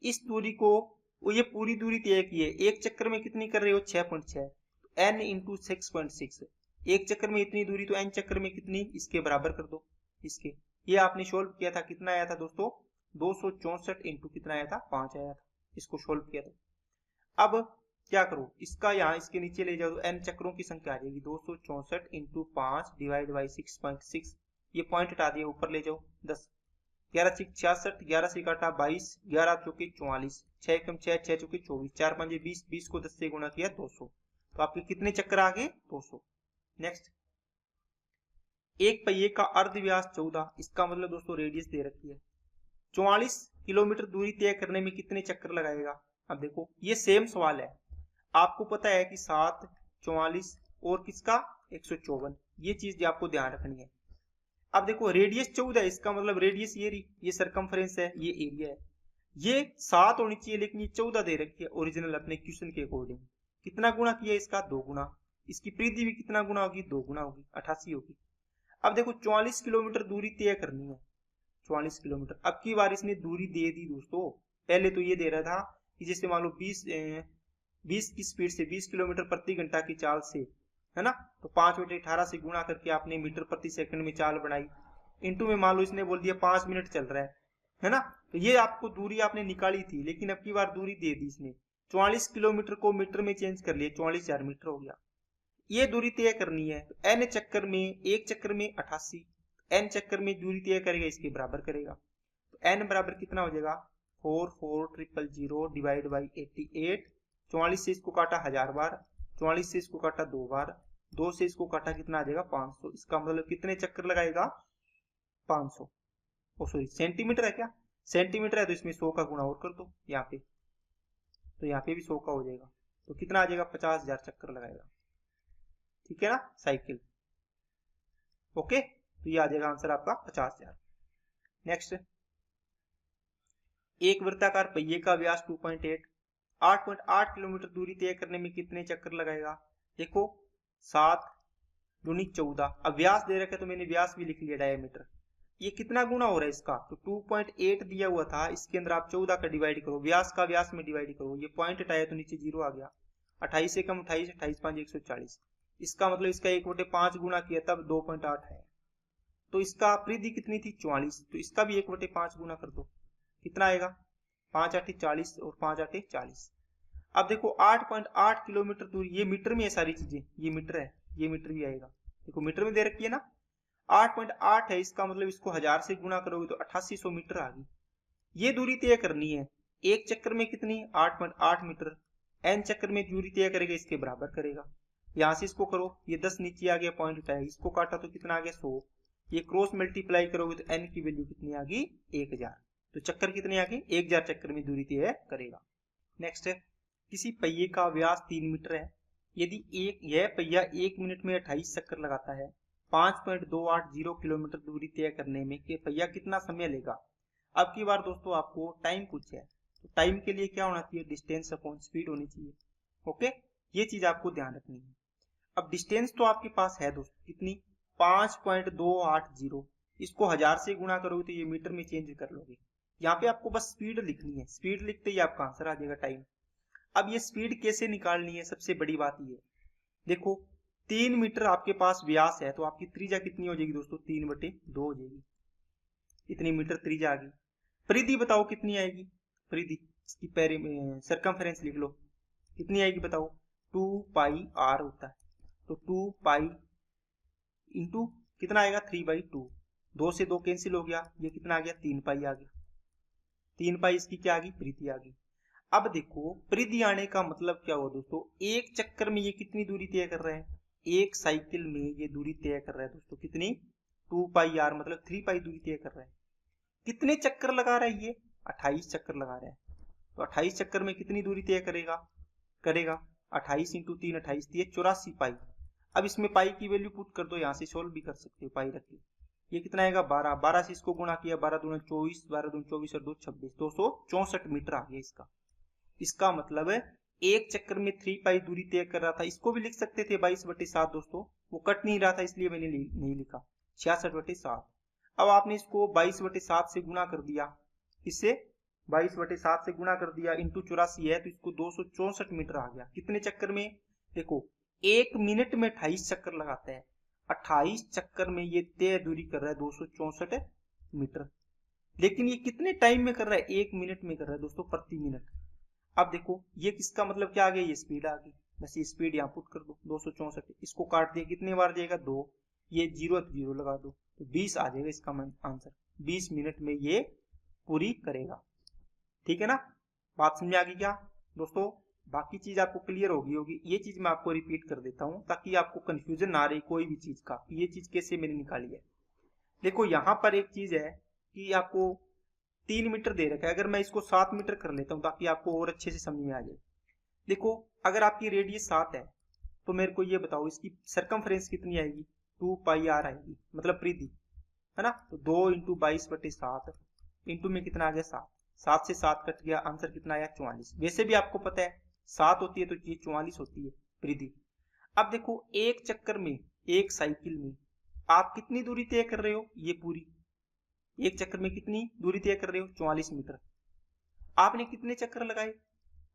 इस दूरी को वो ये पूरी दूरी तय की है, एक चक्कर में कितनी कर रहे हो 6.6, n इंटू 6.6, एक चक्कर में इतनी दूरी तो n चक्कर में कितनी, इसके बराबर कर दो इसके, ये आपने सोल्व किया था कितना आया था दोस्तों 264 इंटू कितना आया था 5 आया था, इसको सोल्व किया था। अब क्या करो, इसका यहाँ इसके नीचे ले जाओ तो n चक्रों की संख्या आ जाएगी 264 इंटू 5 डिवाइड बाई 6.6, ये पॉइंट हटा दिया ऊपर ले जाओ 10, 11 6 66, 11 से काटा 22, 11 चौके 44, 6 एकम 6, 6 चौके 24, 4 5 20, 20 को 10 से गुणा किया 200, तो आपके कितने चक्कर आ गए 200। नेक्स्ट, एक पहिए का अर्ध व्यास 14, इसका मतलब दोस्तों रेडियस दे रखी है, 44 किलोमीटर दूरी तय करने में कितने चक्कर लगाएगा। अब देखो ये सेम सवाल है, आपको पता है कि 7 44 और किसका 154, ये चीज आपको ध्यान रखनी है। अब देखो रेडियस 14 है, इसका मतलब रेडियस ये सरकमफ्रेंस है, ये एरिया है, ये 7 होनी चाहिए लेकिन ये 14 दे रखी है ओरिजिनल अपने क्वेश्चन के अकॉर्डिंग, कितना गुना किया इसका 2 गुना, इसकी परिधि भी कितना गुना होगी 2 गुना होगी 88 होगी। अब देखो 44 किलोमीटर दूरी तय करनी है, 44 किलोमीटर, अब की बार इसने दूरी दे दी दोस्तों, पहले तो ये दे रहा था कि जैसे मान लो 20 की स्पीड से 20 किलोमीटर प्रति घंटा की चाल से, है ना, तो 5/18 से गुणा करके आपने मीटर प्रति सेकंड में चाल बनाई, इंटू में मान लो इसने बोल दिया 5 मिनट चल रहा है ना। तो ये आपको दूरी आपने निकाली थी, लेकिन अब की बार दूरी दे दी इसने, 44 किलोमीटर को मीटर में चेंज कर लिया, 44,000 मीटर हो गया। ये दूरी तय करनी है, तो n चक्कर में, एक चक्कर में 88, n चक्कर में दूरी तय करेगा, इसके बराबर करेगा। तो n बराबर कितना हो जाएगा 44,000 डिवाइड बाई 88। 44 से इसको काटा 1000 बार, 44 से इसको काटा 2 बार, 2 से इसको काटा कितना आ जाएगा 500। इसका मतलब कितने चक्कर लगाएगा 500। ओ सॉरी सेंटीमीटर है क्या, सेंटीमीटर है तो इसमें 100 का गुणा और कर दो यहाँ पे, तो यहाँ पे भी 100 का हो जाएगा। तो कितना आ जाएगा 50,000 चक्कर लगाएगा, ठीक है ना साइकिल। ओके, तो ये आ जाएगा आंसर आपका 50,000। नेक्स्ट, एक वृत्ताकार पहिए का व्यास 8.8 किलोमीटर दूरी तय करने में कितने चक्कर लगाएगा। देखो 7 दूनी 14, अब व्यास दे रखा है तो मैंने व्यास भी लिख लिया डायमीटर। ये कितना गुना हो रहा है इसका, तो 2.8 दिया हुआ था, इसके अंदर आप 14 का डिवाइड करो, व्यास का व्यास में डिवाइड करो, ये पॉइंट हटाया तो नीचे 0 आ गया, 28 से कम 28, 28 5 140। इसका मतलब इसका 1/5 गुना किया तब 2.8 है। तो इसका परिधि कितनी थी 44, तो इसका भी 1/5 गुना कर दो, कितना आएगा 5 8 40 और 5 8 40। अब देखो 8.8 किलोमीटर दूरी, ये मीटर में है सारी चीजें, ये मीटर है, ये मीटर भी आएगा, देखो मीटर में दे रखी है ना, 8.8 है, इसका मतलब इसको 1000 से गुणा करोगे तो 8800 मीटर आ गई। ये दूरी तय करनी है, एक चक्कर में कितनी 8.8 मीटर, n चक्कर में दूरी तय करेगा, इसके बराबर करेगा। यहां से इसको करो, ये 10 नीचे आ गया, पॉइंट उठाया, इसको काटा तो कितना आ गया 100, ये क्रॉस मल्टीप्लाई करोगे तो n की वैल्यू कितनी आ गई 1000। तो चक्कर कितने आ गए 1000 चक्कर में दूरी तय करेगा। नेक्स्ट है, किसी पहिए का व्यास 3 मीटर है, यदि यह पहिया 1 मिनट में 28 चक्कर लगाता है, 5.280 किलोमीटर दूरी तय करने में कि पहिया कितना समय लेगा। अब की बार दोस्तों आपको टाइम पूछा है, तो टाइम के लिए क्या होना चाहिए, डिस्टेंस अपॉन स्पीड होनी चाहिए। ओके, ये चीज आपको ध्यान रखनी है। अब डिस्टेंस तो आपके पास है दोस्तों, कितनी 5.280, इसको 1000 से गुणा करोगे तो ये मीटर में चेंज कर लोगे। यहाँ पे आपको बस स्पीड लिखनी है, स्पीड लिखते ही आपका आंसर आ जाएगा टाइम। अब ये स्पीड कैसे निकालनी है, सबसे बड़ी बात ये देखो, 3 मीटर आपके पास व्यास है, तो आपकी त्रिज्या कितनी हो जाएगी दोस्तों 3/2 हो जाएगी, इतनी मीटर त्रिज्या आ गई। परिधि बताओ कितनी आएगी, परिधि इसकी सरकमफेरेंस लिख लो, कितनी आएगी बताओ 2 पाई r होता है, तो 2 पाई इंटू कितना आएगा 3/2, 2 से 2 कैंसिल हो गया, ये कितना आ गया 3 पाई आ गया, 3 पाई इसकी क्या आ गई परिधि आ गई। अब देखो परिधि आने का मतलब क्या हुआ दोस्तों, एक चक्कर में ये कितनी दूरी तय कर रहा है, एक साइकिल में ये दूरी तय कर रहा है दोस्तों कितनी 2 पाई r, मतलब 3 पाई दूरी तय कर रहा है। कितने चक्कर लगा रहा है ये 28 चक्कर लगा रहा है, तो 28 चक्कर में कितनी दूरी तय करेगा 28 इंटू 3 28 दिए 84 पाई। अब इसमें पाई की वैल्यू पुट कर दो, यहाँ से सोल्व भी कर सकते हो, पाई रखिए, ये कितना आएगा 12, 12 से इसको गुणा किया, 12 दूना 24, 12 दूना 24 और 2 26, 264 मीटर आ गया इसका। इसका मतलब है एक चक्कर में 3 पाई दूरी तय कर रहा था, इसको भी लिख सकते थे 22/7 दोस्तों, वो कट नहीं रहा था इसलिए मैंने नहीं लिखा 66/7। अब आपने इसको 22/7 से गुणा कर दिया, इससे 22/7 से गुणा कर दिया, इंटू 84 है तो इसको 264 मीटर आ गया। कितने चक्कर में, देखो 1 मिनट में 28 चक्कर लगाता है, 28 चक्कर में ये तय दूरी कर रहा है 264 मीटर, लेकिन ये कितने टाइम में कर रहा है 1 मिनट में कर रहा है दोस्तों, प्रति मिनट। अब देखो ये किसका मतलब क्या आ गया, ये स्पीड आ गई, बस ये स्पीड यहाँ पुट कर दो 264, इसको काट दिया, कितने बार जाएगा 2, ये 0 लगा दो तो 20 आ जाएगा इसका आंसर, 20 मिनट में ये पूरी करेगा। ठीक है ना, बात समझ आ गई क्या दोस्तों, बाकी चीज आपको क्लियर होगी। ये चीज मैं आपको रिपीट कर देता हूँ ताकि आपको कंफ्यूजन ना रही कोई भी चीज का, ये चीज कैसे मैंने निकाली है। देखो यहाँ पर एक चीज है कि आपको 3 मीटर दे रखा है, अगर मैं इसको 7 मीटर कर लेता हूँ ताकि आपको और अच्छे से समझ में आ जाए। देखो अगर आपकी रेडियस 7 है तो मेरे को ये बताओ इसकी सरकमफ्रेंस कितनी आएगी 2 पाई r आएगी, मतलब परिधि है ना, तो 2 इंटू 22/7 इंटू में कितना आ गया 7, 7 से 7 कट गया, आंसर कितना आया 44। वैसे भी आपको पता है 7 होती है तो ये 44 होती है परिधि। अब देखो एक चक्कर में एक साइकिल में आप कितनी दूरी तय कर रहे हो, ये पूरी एक चक्कर में कितनी दूरी तय कर रहे हो 44 मीटर। आपने कितने चक्कर लगाए,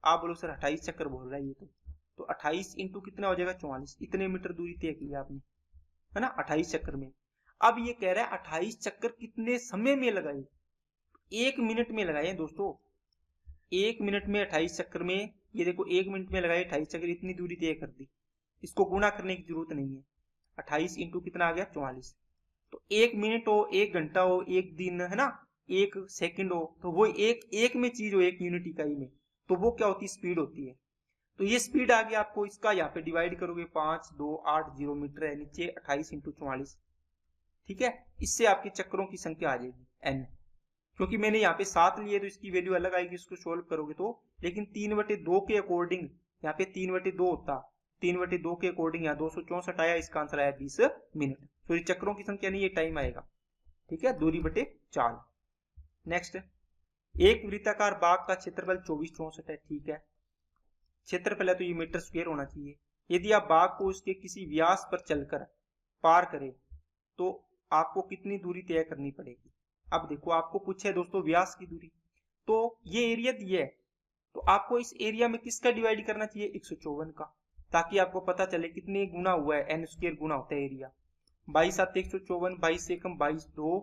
आप बोलो सर 28 चक्कर बोल रहा है ये तो 28 इंटू कितना हो जाएगा 44, इतने मीटर दूरी तय की आपने है ना 28 चक्कर में। अब ये कह रहा है 28 चक्कर कितने समय में लगाए, 1 मिनट में लगाए दोस्तों। 1 मिनट में 28 चक्कर में, ये देखो 1 मिनट में लगाए 28 चक्कर, इतनी दूरी तय कर दी। इसको गुणा करने की जरूरत नहीं है। 28 इंटू कितना आ गया 44। तो 1 मिनट हो, 1 घंटा हो, 1 दिन, है ना, 1 सेकंड हो, तो वो एक में चीज हो, 1 यूनिट इकाई में, तो वो क्या होती है, स्पीड होती है। तो ये स्पीड आ गया आपको, इसका यहाँ पे डिवाइड करोगे 5280 मीटर है, नीचे 28 इंटू 44, ठीक है। इससे आपके चक्रों की संख्या आ जाएगी n। क्योंकि मैंने यहाँ पे 7 लिए तो इसकी वैल्यू अलग आएगी, इसको सोल्व करोगे तो। लेकिन 3/2 के अकॉर्डिंग यहाँ पे 3/2 होता, 3/2 के अकॉर्डिंग यहाँ 264 आया, इसका आंसर आया 20 मिनट। सॉरी, चक्रों की संख्या नहीं, ये टाइम आएगा, ठीक है, दूरी बटे 4। नेक्स्ट, एक वृत्ताकार बाग का क्षेत्रफल 2464 है, ठीक है। क्षेत्रफल है तो ये मीटर स्क्वायर होना चाहिए। यदि आप बाग को उसके किसी व्यास पर चलकर पार करें तो आपको कितनी दूरी तय करनी पड़ेगी। अब देखो, आपको पूछे दोस्तों व्यास की दूरी, तो ये एरिया दिया है, तो आपको इस एरिया में किसका डिवाइड करना चाहिए, 154 का, ताकि आपको पता चले कितने गुना हुआ है, n स्क्वायर गुना होता है एरिया। 22 7 154, 22 से कम 22 2,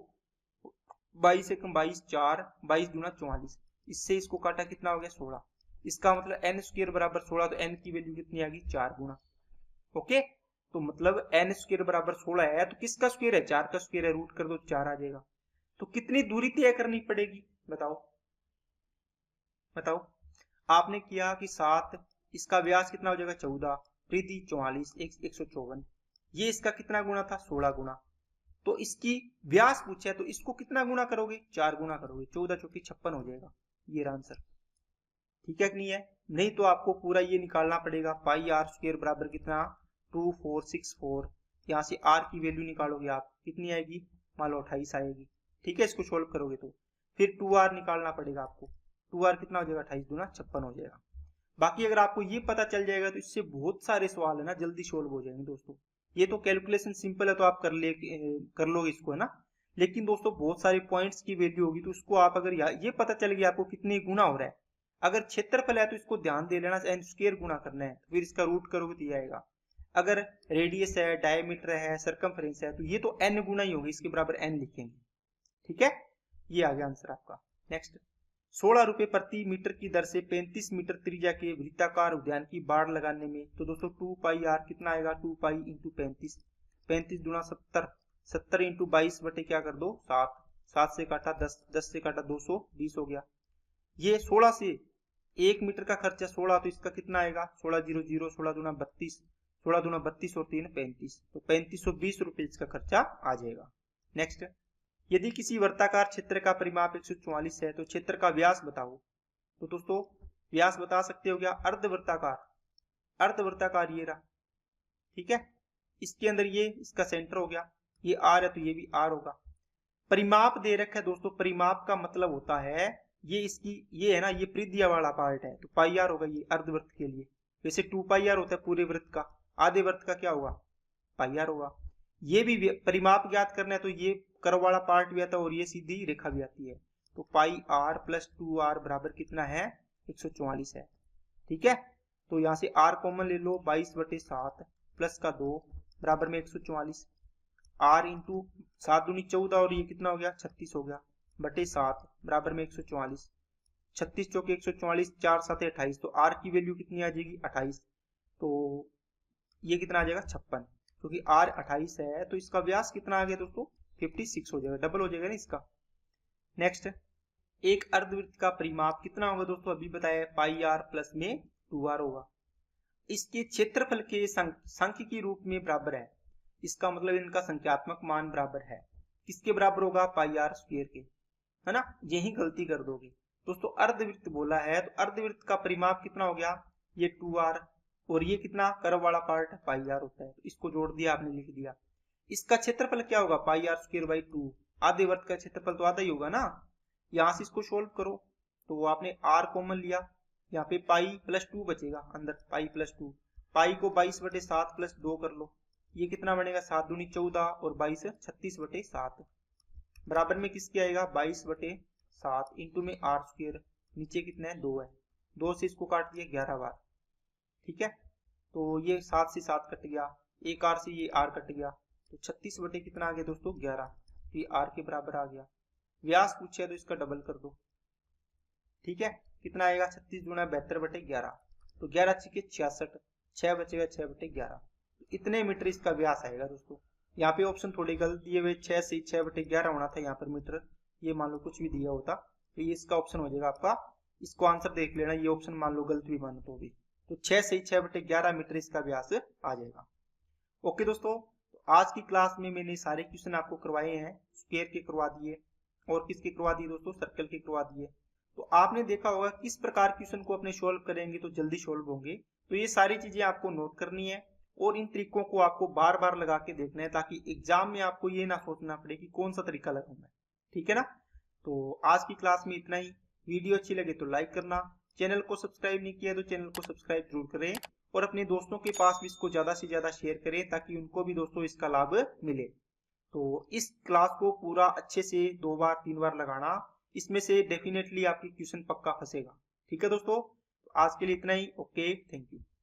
22 से कम 22 4, 22 दूना 44, इससे इसको काटा कितना हो गया 16। इसका मतलब n स्क्वायर बराबर 16, तो n की वैल्यू कितनी आ गई 4 गुना। ओके, तो मतलब n स्क्वायर बराबर 16 है, तो किसका स्क्वायर है, 4 का स्क्वायर है, रूट कर दो 4 आ जाएगा। तो कितनी दूरी तय करनी पड़ेगी, बताओ बताओ। आपने किया कि 7, इसका व्यास कितना हो जाएगा 14, परिधि 44, 154, ये इसका कितना गुना था 16 गुना। तो इसकी व्यास पूछा है तो इसको कितना गुना करोगे, 4 गुना करोगे, 14 चौकी 56 हो जाएगा, ये आंसर, ठीक है कि नहीं है। नहीं तो आपको पूरा ये निकालना पड़ेगा, पाई आर स्क्वायर बराबर कितना 2464, यहाँ से आर की वैल्यू निकालोगे आप, कितनी आएगी, मान लो 28 आएगी, ठीक है। इसको सोल्व करोगे तो फिर 2r निकालना पड़ेगा आपको, 2r कितना हो जाएगा 28 दूना 56 हो जाएगा। बाकी अगर आपको ये पता चल जाएगा तो इससे बहुत सारे सवाल है ना जल्दी सोल्व हो जाएंगे दोस्तों। ये तो कैलकुलेशन सिंपल है तो आप कर लोगे इसको, है ना। लेकिन दोस्तों बहुत सारे पॉइंट्स की वैल्यू होगी, तो उसको आप अगर ये पता चल गया आपको कितने गुना हो रहा है, अगर क्षेत्रफल है तो इसको ध्यान दे लेना, n स्क्वायर गुना करना है, तो फिर इसका रूट करोगे तो ये आएगा। अगर रेडियस है, डायमीटर है, सरकमफ्रेंस है, तो ये तो n गुना ही होगी, इसके बराबर n लिखेंगे, ठीक है। ये आ गया आंसर आपका। नेक्स्ट, 16 रुपए प्रति मीटर की दर से 35 मीटर त्रिज्या के वृत्ताकार उद्यान की बाड़ लगाने में, तो दोस्तों 2 पाई आर कितना आएगा, 2 पाई इंटू 35, 35 दूना 70, 70 इंटू 22 बटे क्या कर दो 7, 7 से काटा 10, 10 से काटा 220 हो गया। ये 16 से 1 मीटर का खर्चा 16, तो इसका कितना आएगा 16 0 0, 16 दूना 32, 16 दूना 32 और 3 35, तो 3520 रुपए इसका खर्चा आ जाएगा। नेक्स्ट, यदि किसी वर्ताकार क्षेत्र का परिमाप 144 है तो क्षेत्र का व्यास बताओ। तो दोस्तों व्यास बता सकते हो क्या, अर्धवृत्ताकार, अर्धवृत्ताकार ये रहा, ठीक है। इसके अंदर ये इसका सेंटर हो गया, ये आर है तो ये भी आर होगा। परिमाप दे रखा है दोस्तों, परिमाप का मतलब होता है ये इसकी, ये है ना, ये परिधिया वाला पार्ट है, तो पाई आर होगा ये अर्धवृत्त के लिए। वैसे 2 पाई आर होता है पूरे वृत्त का, आधे वृत्त का क्या होगा पाई आर होगा। ये भी परिमाप ज्ञात करना है तो ये कर्व वाला पार्ट भी आता है और ये सीधी रेखा भी आती है, तो पाई आर प्लस 2r बराबर कितना है 144 है, ठीक है। तो यहाँ से r कॉमन ले लो, 22/7 प्लस का 2 बराबर में 144, r इंटू 7 दूनी 14 और ये कितना हो गया 36 हो गया, बटे 7 बराबर में 144, 36 चौके 144, 4 7 28, तो r की वैल्यू कितनी आ जाएगी 28, तो ये कितना आ जाएगा 56, क्योंकि r 28 है तो इसका व्यास कितना आ गया दोस्तों 56 हो जाएगा, डबल हो जाएगा ना इसका। नेक्स्ट, एक अर्धवृत्त का परिमाप कितना होगा दोस्तों, अभी बताया पाई आर प्लस में 2r होगा। इसके क्षेत्रफल के सांख्यिकी रूप में बराबर है, इसका मतलब इनका संख्यात्मक मान बराबर है, किसके बराबर होगा पाई आर स्क्वायर के, है ना। यही गलती कर दोगे दोस्तों, अर्धवृत्त बोला है तो अर्धवृत्त का परिमाप कितना हो गया ये 2r, और ये कितना कर्व वाला पार्ट पाई आर होता है, तो इसको जोड़ दिया आपने, लिख दिया। इसका क्षेत्रफल क्या होगा पाई आर स्क्वायर बाई 2, आधे वर्त का क्षेत्रफल तो आधा ही होगा ना। यहाँ से इसको सोल्व करो तो आपने r कॉमन लिया, यहाँ पे पाई प्लस 2 बचेगा अंदर, पाई प्लस 2, पाई को 22/7 प्लस 2 कर लो, ये कितना बनेगा 7 दूनी 14 और 22 36/7 बराबर में किसके आएगा 22/7 इंटू में r स्क्वायर, नीचे कितना है 2 है, 2 से इसको काट दिया 11 बार, ठीक है। तो ये 7 से 7 कट गया, एक r से ये r कट गया, तो 36 बटे कितना आ गया दोस्तों 11, तो ये r के बराबर आ गया। व्यास पूछे तो इसका डबल कर दो, ठीक है, कितना आएगा 36 गुणा 72 बटे 11, तो 11 छिके 66, 6 बचेगा 6 बटे 11, तो इतने मीटर इसका व्यास आएगा दोस्तों। यहाँ पे ऑप्शन थोड़े गलत दिए हुए, 6 से 6 बटे 11 होना था यहाँ पर मीटर, ये मान लो कुछ भी दिया होता तो ये इसका ऑप्शन हो जाएगा आपका, इसको आंसर देख लेना, ये ऑप्शन मान लो गलत भी मानो तो भी, तो 6 से 6 बटे 11 मीटर इसका व्यास आ जाएगा। ओके दोस्तों, तो आज की क्लास में मैंने सारे क्वेश्चन आपको करवाए हैं, स्क्वायर के करवा दिए और किसके करवा दिए दोस्तों, सर्कल के करवा दिए। तो आपने देखा होगा किस प्रकार क्वेश्चन को अपने सोल्व करेंगे तो जल्दी सोल्व होंगे, तो ये सारी चीजें आपको नोट करनी है और इन तरीकों को आपको बार बार लगा के देखना है ताकि एग्जाम में आपको ये ना सोचना पड़े कि कौन सा तरीका लगाऊं मैं, ठीक है ना। तो आज की क्लास में इतना ही, वीडियो अच्छी लगे तो लाइक करना, चैनल को सब्सक्राइब नहीं किया तो चैनल को सब्सक्राइब जरूर करें और अपने दोस्तों के पास भी इसको ज्यादा से ज्यादा शेयर करें ताकि उनको भी दोस्तों इसका लाभ मिले। तो इस क्लास को पूरा अच्छे से 2 बार 3 बार लगाना, इसमें से डेफिनेटली आपकी क्वेश्चन पक्का फंसेगा, ठीक है दोस्तों। तो आज के लिए इतना ही, ओके, थैंक यू।